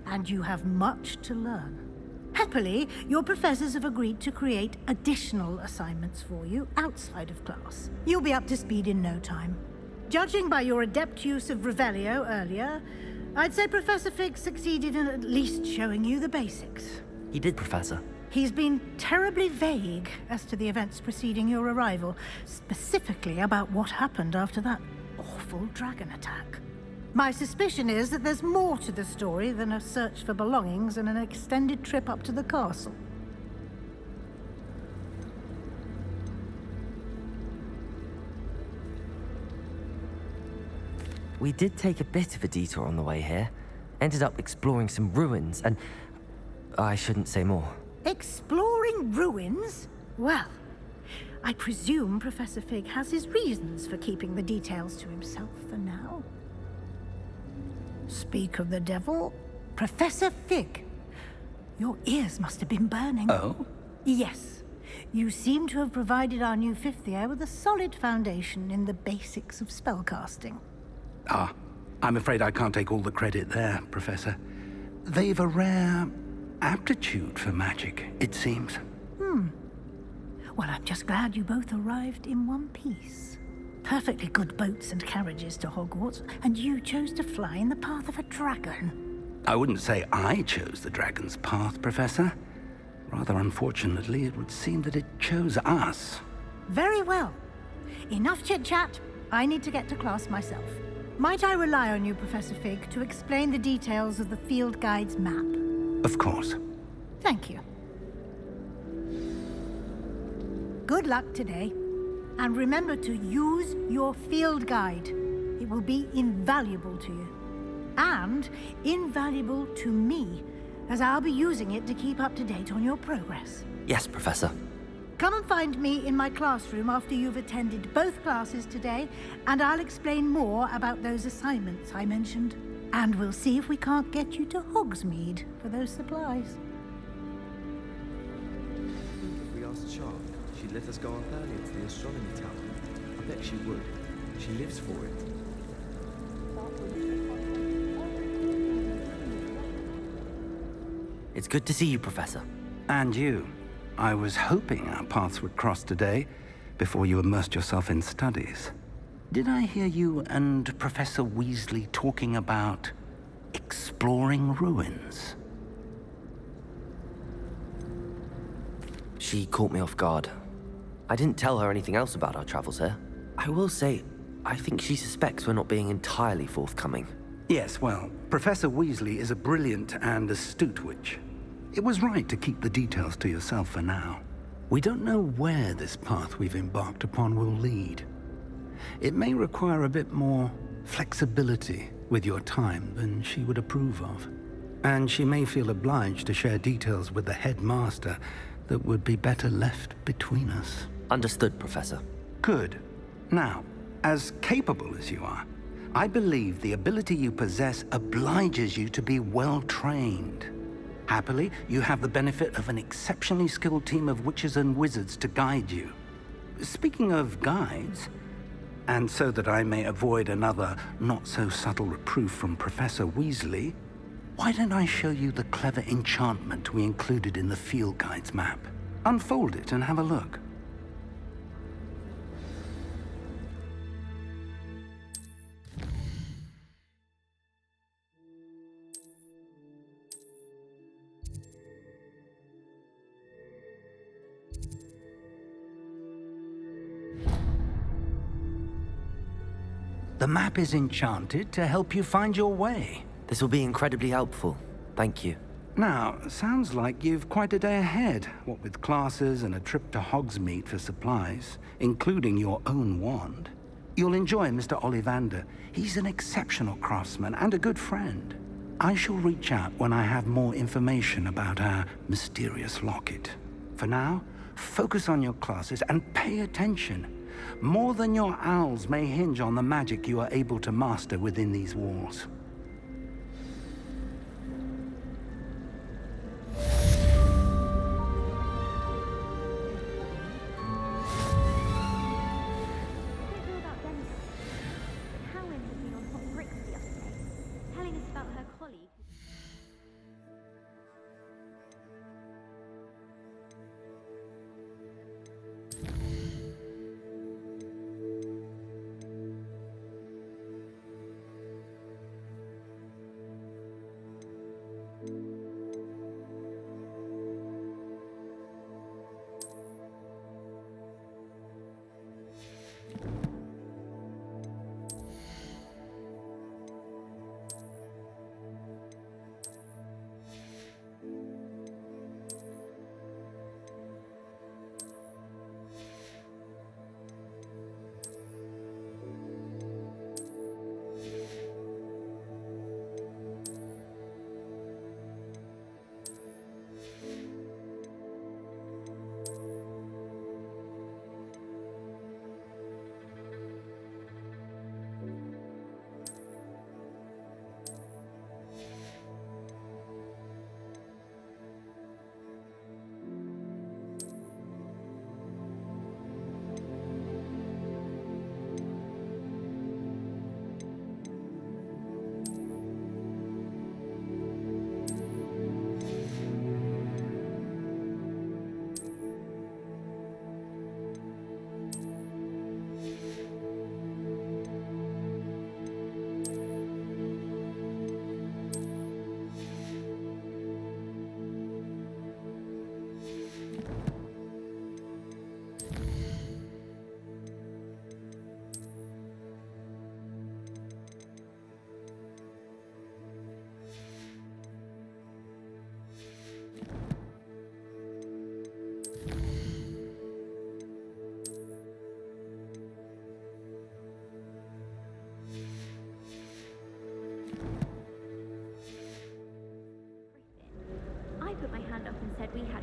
and you have much to learn. Happily, your professors have agreed to create additional assignments for you outside of class. You'll be up to speed in no time. Judging by your adept use of Revelio earlier, I'd say Professor Fig succeeded in at least showing you the basics. He did, Professor. He's been terribly vague as to the events preceding your arrival, specifically about what happened after that awful dragon attack. My suspicion is that there's more to the story than a search for belongings and an extended trip up to the castle. We did take a bit of a detour on the way here. Ended up exploring some ruins, and I shouldn't say more. Exploring ruins? Well, I presume Professor Fig has his reasons for keeping the details to himself for now. Speak of the devil, Professor Fig. Your ears must have been burning. Oh? Yes. You seem to have provided our new fifth year with a solid foundation in the basics of spellcasting. I'm afraid I can't take all the credit there, Professor. They've a rare aptitude for magic, it seems. Well, I'm just glad you both arrived in one piece. Perfectly good boats and carriages to Hogwarts, and you chose to fly in the path of a dragon. I wouldn't say I chose the dragon's path, Professor. Rather unfortunately, it would seem that it chose us. Very well. Enough chit-chat. I need to get to class myself. Might I rely on you, Professor Fig, to explain the details of the field guide's map? Of course. Thank you. Good luck today. And remember to use your field guide. It will be invaluable to you. And invaluable to me, as I'll be using it to keep up to date on your progress. Yes, Professor. Come and find me in my classroom after you've attended both classes today, and I'll explain more about those assignments I mentioned. And we'll see if we can't get you to Hogsmeade for those supplies. If we asked Charlotte, she'd let us go up earlier to the astronomy tower. I bet she would. She lives for it. It's good to see you, Professor. And you. I was hoping our paths would cross today, before you immersed yourself in studies. Did I hear you and Professor Weasley talking about exploring ruins? She caught me off guard. I didn't tell her anything else about our travels here. I will say, I think she suspects we're not being entirely forthcoming. Yes, well, Professor Weasley is a brilliant and astute witch. It was right to keep the details to yourself for now. We don't know where this path we've embarked upon will lead. It may require a bit more flexibility with your time than she would approve of. And she may feel obliged to share details with the headmaster that would be better left between us. Understood, Professor. Good. Now, as capable as you are, I believe the ability you possess obliges you to be well-trained. Happily, you have the benefit of an exceptionally skilled team of witches and wizards to guide you. Speaking of guides, and so that I may avoid another not-so-subtle reproof from Professor Weasley, why don't I show you the clever enchantment we included in the field guide's map? Unfold it and have a look. The map is enchanted to help you find your way. This will be incredibly helpful. Thank you. Now, sounds like you've quite a day ahead, what with classes and a trip to Hogsmeade for supplies, including your own wand. You'll enjoy Mr. Ollivander. He's an exceptional craftsman and a good friend. I shall reach out when I have more information about our mysterious locket. For now, focus on your classes and pay attention. More than your owls may hinge on the magic you are able to master within these walls.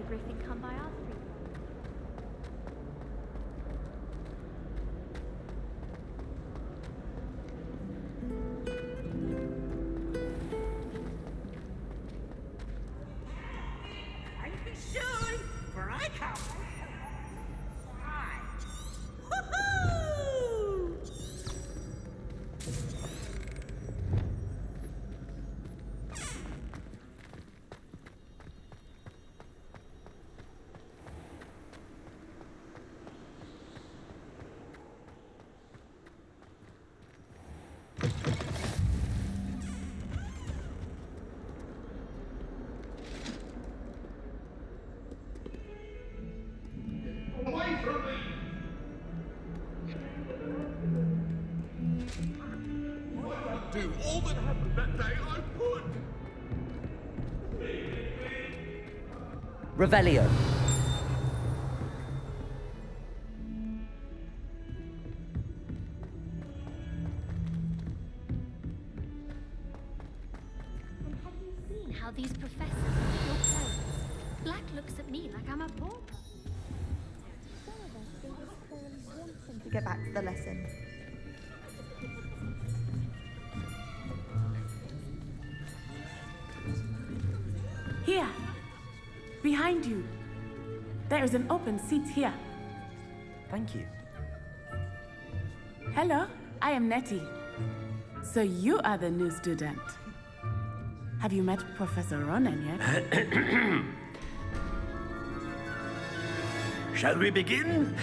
griffin come by our free. Soon, for I come. Away from me! I do all that happened that day I would! Revelio. And have you seen how these professors wear your clothes? Black looks at me like I'm a pauper. Some of us think this clearly wants him To get back to the lesson. Here, behind you. There is an open seat here. Thank you. Hello, I am Nettie. So you are the new student. Have you met Professor Ronan yet? Shall we begin?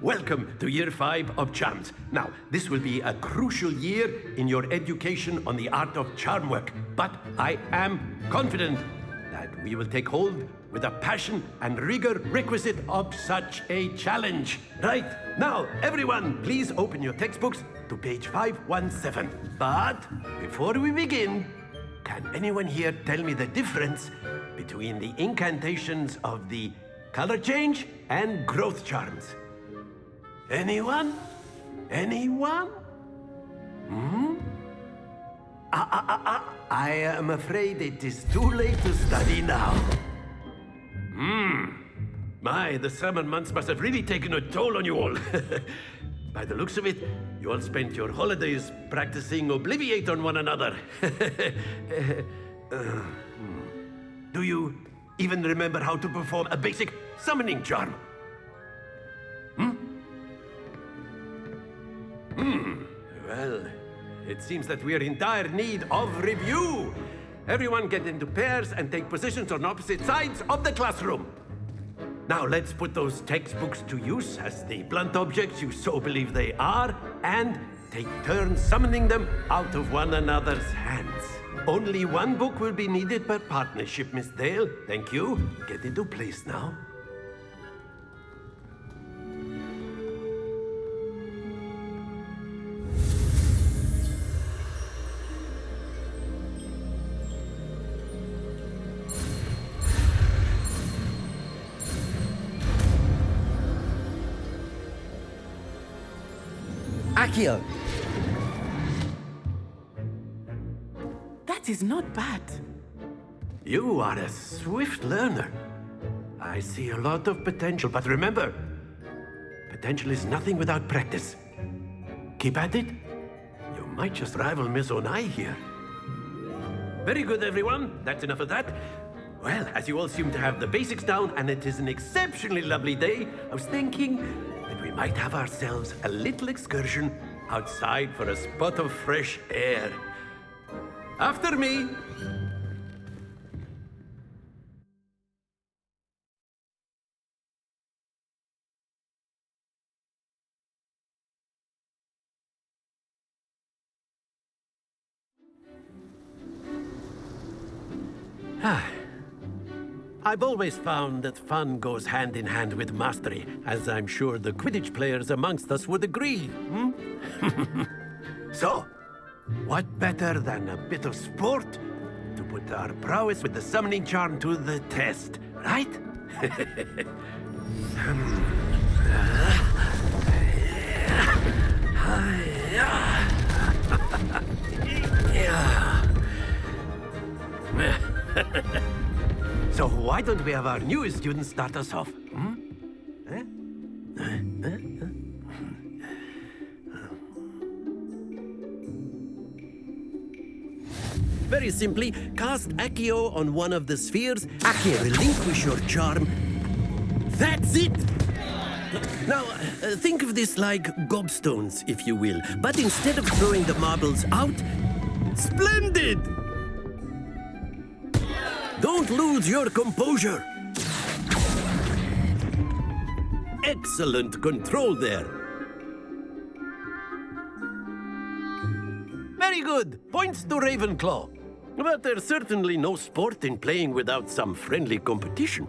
Welcome to Year 5 of Charms. Now, this will be a crucial year in your education on the art of charm work, but I am confident that we will take hold with the passion and rigor requisite of such a challenge. Right, now, everyone, please open your textbooks to page 517. But before we begin, can anyone here tell me the difference between the incantations of the color change and growth charms? Anyone? Anyone? I am afraid it is too late to study now. My, the summer months must have really taken a toll on you all. By the looks of it, you all spent your holidays practicing Obliviate on one another. Do you even remember how to perform a basic summoning charm? Well, it seems that we are in dire need of review. Everyone get into pairs and take positions on opposite sides of the classroom. Now let's put those textbooks to use as the blunt objects you so believe they are, and take turns summoning them out of one another's hands. Only one book will be needed per partnership, Miss Dale. Thank you. Get into place now. Accio! That is not bad. You are a swift learner. I see a lot of potential, but remember, potential is nothing without practice. Keep at it. You might just rival Miss Onai here. Very good, everyone. That's enough of that. Well, as you all seem to have the basics down, and it is an exceptionally lovely day, I was thinking that we might have ourselves a little excursion outside for a spot of fresh air. After me. I've always found that fun goes hand in hand with mastery, as I'm sure the Quidditch players amongst us would agree. So, what better than a bit of sport to put our prowess with the summoning charm to the test, right? So why why don't we have our newest student start us off? Very simply, cast Accio on one of the spheres. Accio, relinquish your charm. That's it! Now, think of this like gobstones, if you will. But instead of throwing the marbles out, splendid! Don't lose your composure. Excellent control there. Very good. Points to Ravenclaw. But there's certainly no sport in playing without some friendly competition.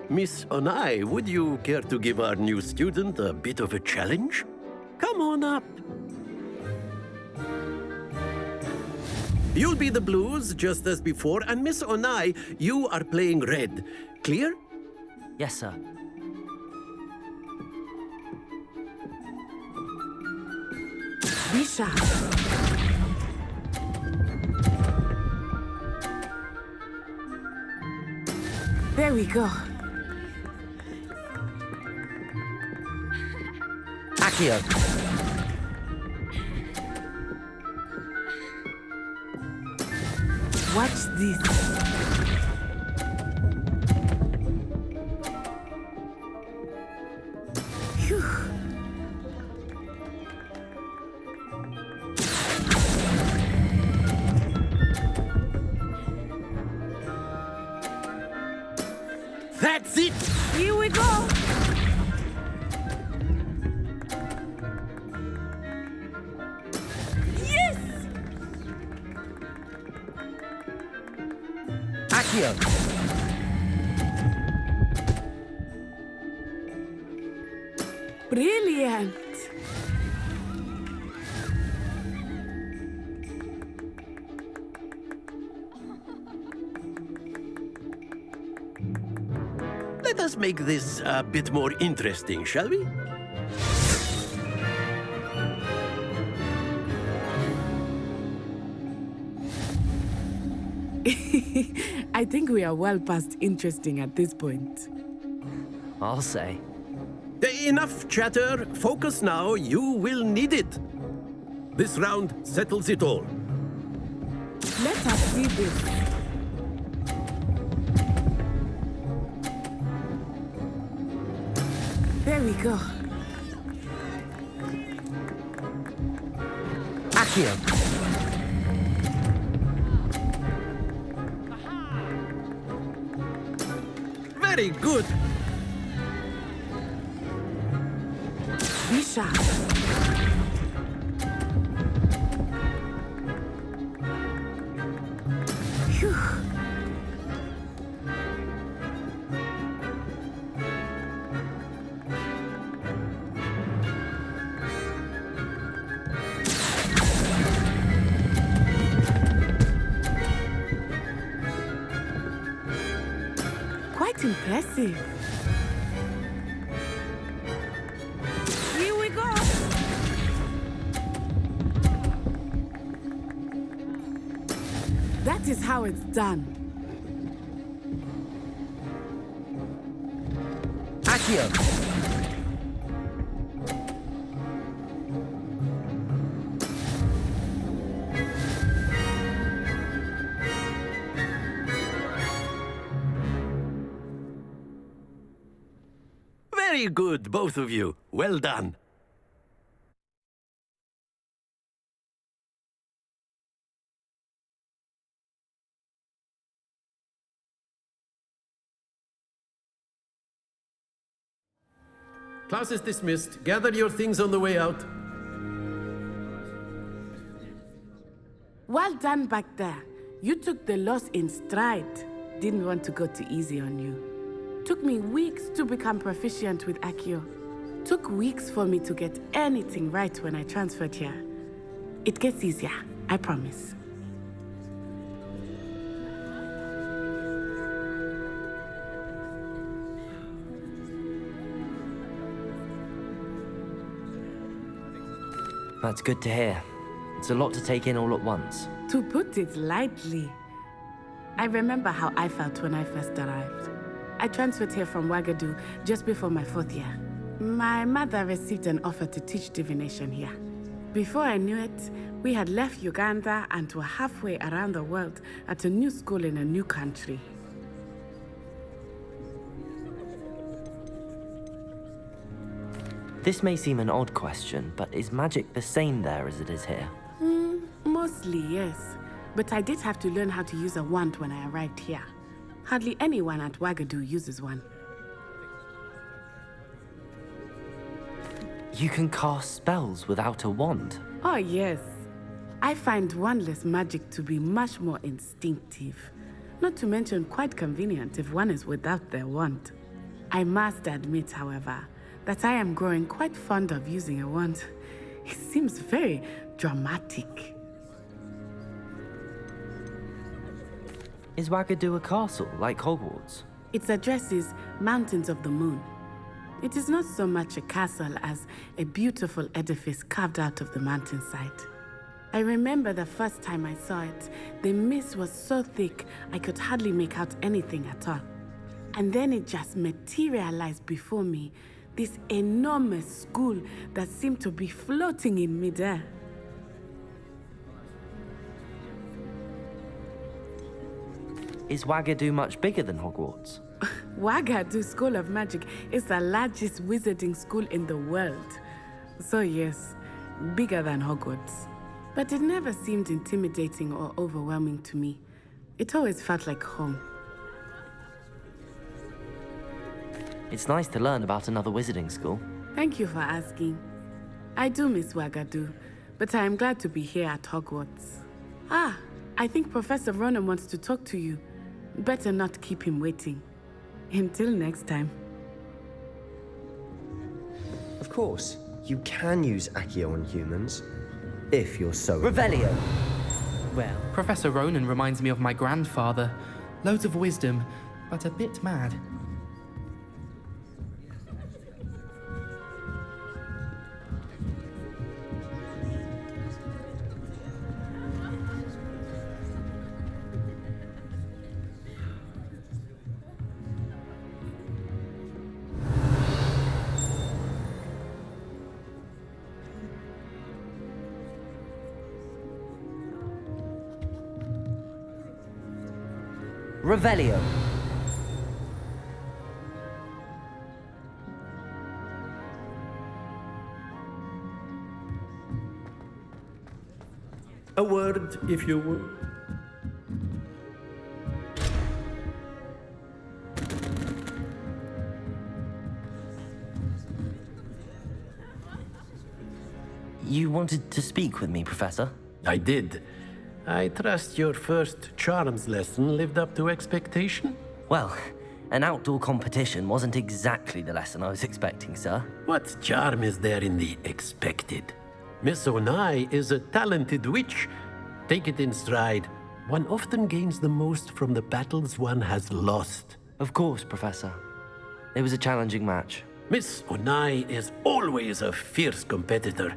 Miss Onai, would you care to give our new student a bit of a challenge? Come on up. You'll be the blues, just as before, and Miss Onai, you are playing red. Clear? Yes, sir. Be sharp. There we go. Accio. Watch this. Phew. That's it! Here we go! Yes! Accio. Brilliant! Let us make this a bit more interesting, shall we? I think we are well past interesting at this point. I'll say. Enough chatter. Focus now. You will need it. This round settles it all. Let us see this. There we go. Accio. Very good. Be sharp. Phew. Quite impressive. Here we go. That is how it's done. Accio. Very good, both of you. Well done. Class is dismissed. Gather your things on the way out. Well done back there. You took the loss in stride. Didn't want to go too easy on you. Took me weeks to become proficient with Accio. Took weeks for me to get anything right when I transferred here. It gets easier, I promise. That's good to hear. It's a lot to take in all at once. To put it lightly, I remember how I felt when I first arrived. I transferred here from Wagadu just before my 4th year. My mother received an offer to teach divination here. Before I knew it, we had left Uganda and were halfway around the world at a new school in a new country. This may seem an odd question, but is magic the same there as it is here? Mostly, yes. But I did have to learn how to use a wand when I arrived here. Hardly anyone at Wagadu uses one. You can cast spells without a wand? Oh, yes. I find wandless magic to be much more instinctive. Not to mention quite convenient if one is without their wand. I must admit, however, that I am growing quite fond of using a wand. It seems very dramatic. Is Wagadu a castle, like Hogwarts? Its address is Mountains of the Moon. It is not so much a castle as a beautiful edifice carved out of the mountainside. I remember the first time I saw it, the mist was so thick I could hardly make out anything at all. And then it just materialized before me, this enormous school that seemed to be floating in midair. Is Wagadu much bigger than Hogwarts? Wagadu School of Magic is the largest wizarding school in the world. So yes, bigger than Hogwarts. But it never seemed intimidating or overwhelming to me. It always felt like home. It's nice to learn about another wizarding school. Thank you for asking. I do miss Wagadu, but I am glad to be here at Hogwarts. Ah, I think Professor Ronan wants to talk to you. Better not keep him waiting. Until next time. Of course, you can use Accio on humans, if you're so... Revelio! Well, Professor Ronan reminds me of my grandfather. Loads of wisdom, but a bit mad. Revelio. A word, if you will. You wanted to speak with me, Professor? I did. I trust your first charms lesson lived up to expectation? Well, an outdoor competition wasn't exactly the lesson I was expecting, sir. What charm is there in the expected? Miss Onai is a talented witch. Take it in stride. One often gains the most from the battles one has lost. Of course, Professor. It was a challenging match. Miss Onai is always a fierce competitor,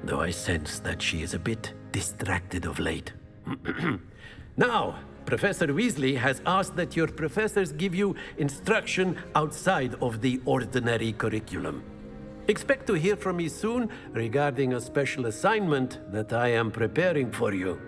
though I sense that she is a bit distracted of late. Now, Professor Weasley has asked that your professors give you instruction outside of the ordinary curriculum. Expect to hear from me soon regarding a special assignment that I am preparing for you.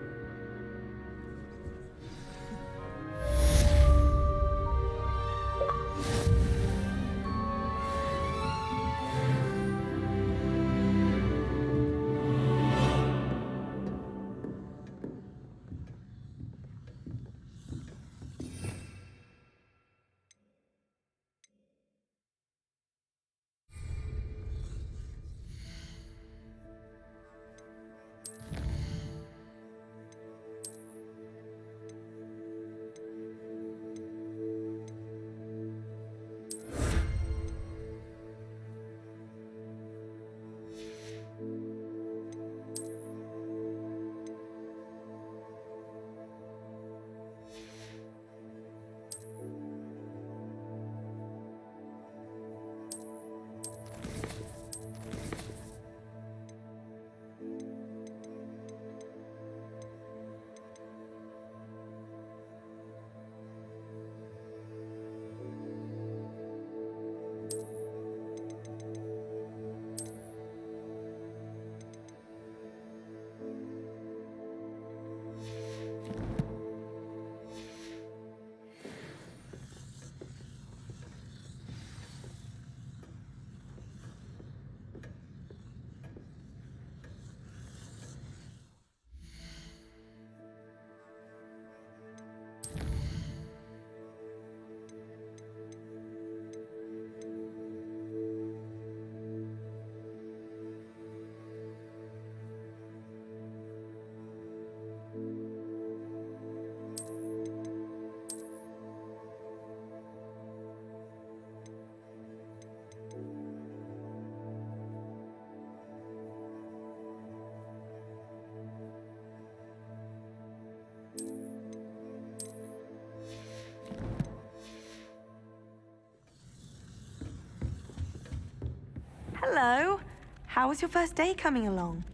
How was your first day coming along?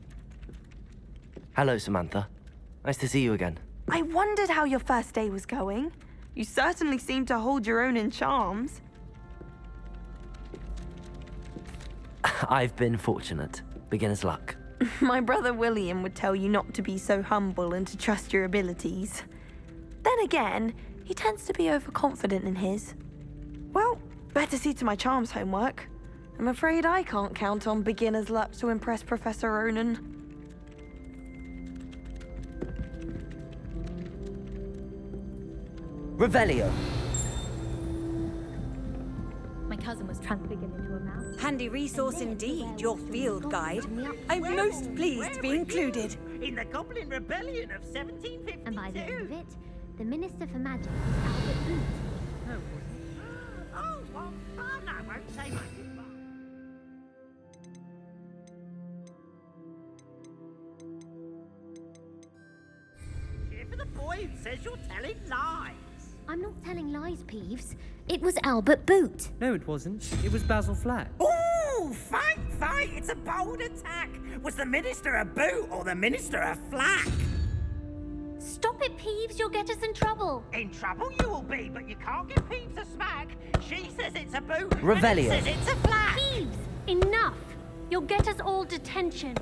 Hello, Samantha. Nice to see you again. I wondered how your first day was going. You certainly seem to hold your own in charms. I've been fortunate. Beginner's luck. My brother William would tell you not to be so humble and to trust your abilities. Then again, he tends to be overconfident in his. Well, better see to my charms homework. I'm afraid I can't count on beginner's luck to impress Professor Ronan. Revelio. My cousin was transfigured into a mouse. Handy resource indeed, your field guide. I'm most pleased to be included. In the Goblin Rebellion of 1752. And by the end of it, the Minister for Magic was Albert Boot. Oh, what fun! I won't say much. Cheer for the boy who says you're telling lies. I'm not telling lies, Peeves. It was Albert Boot. No, it wasn't. It was Basil Flack. Ooh, fight! It's a bold attack. Was the Minister a boot or the Minister a flack? Stop it, Peeves. You'll get us in trouble. In trouble you will be, but you can't give Peeves a smack. She says it's a boot, Revelio. and he says it's a flack. Peeves, enough. You'll get us all detention.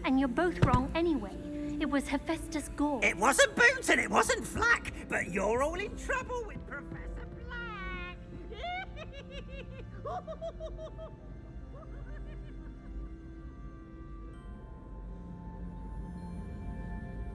And you're both wrong anyway. It was Hephaestus Gore. It wasn't boot and it wasn't flack, but you're all in trouble with Professor Black.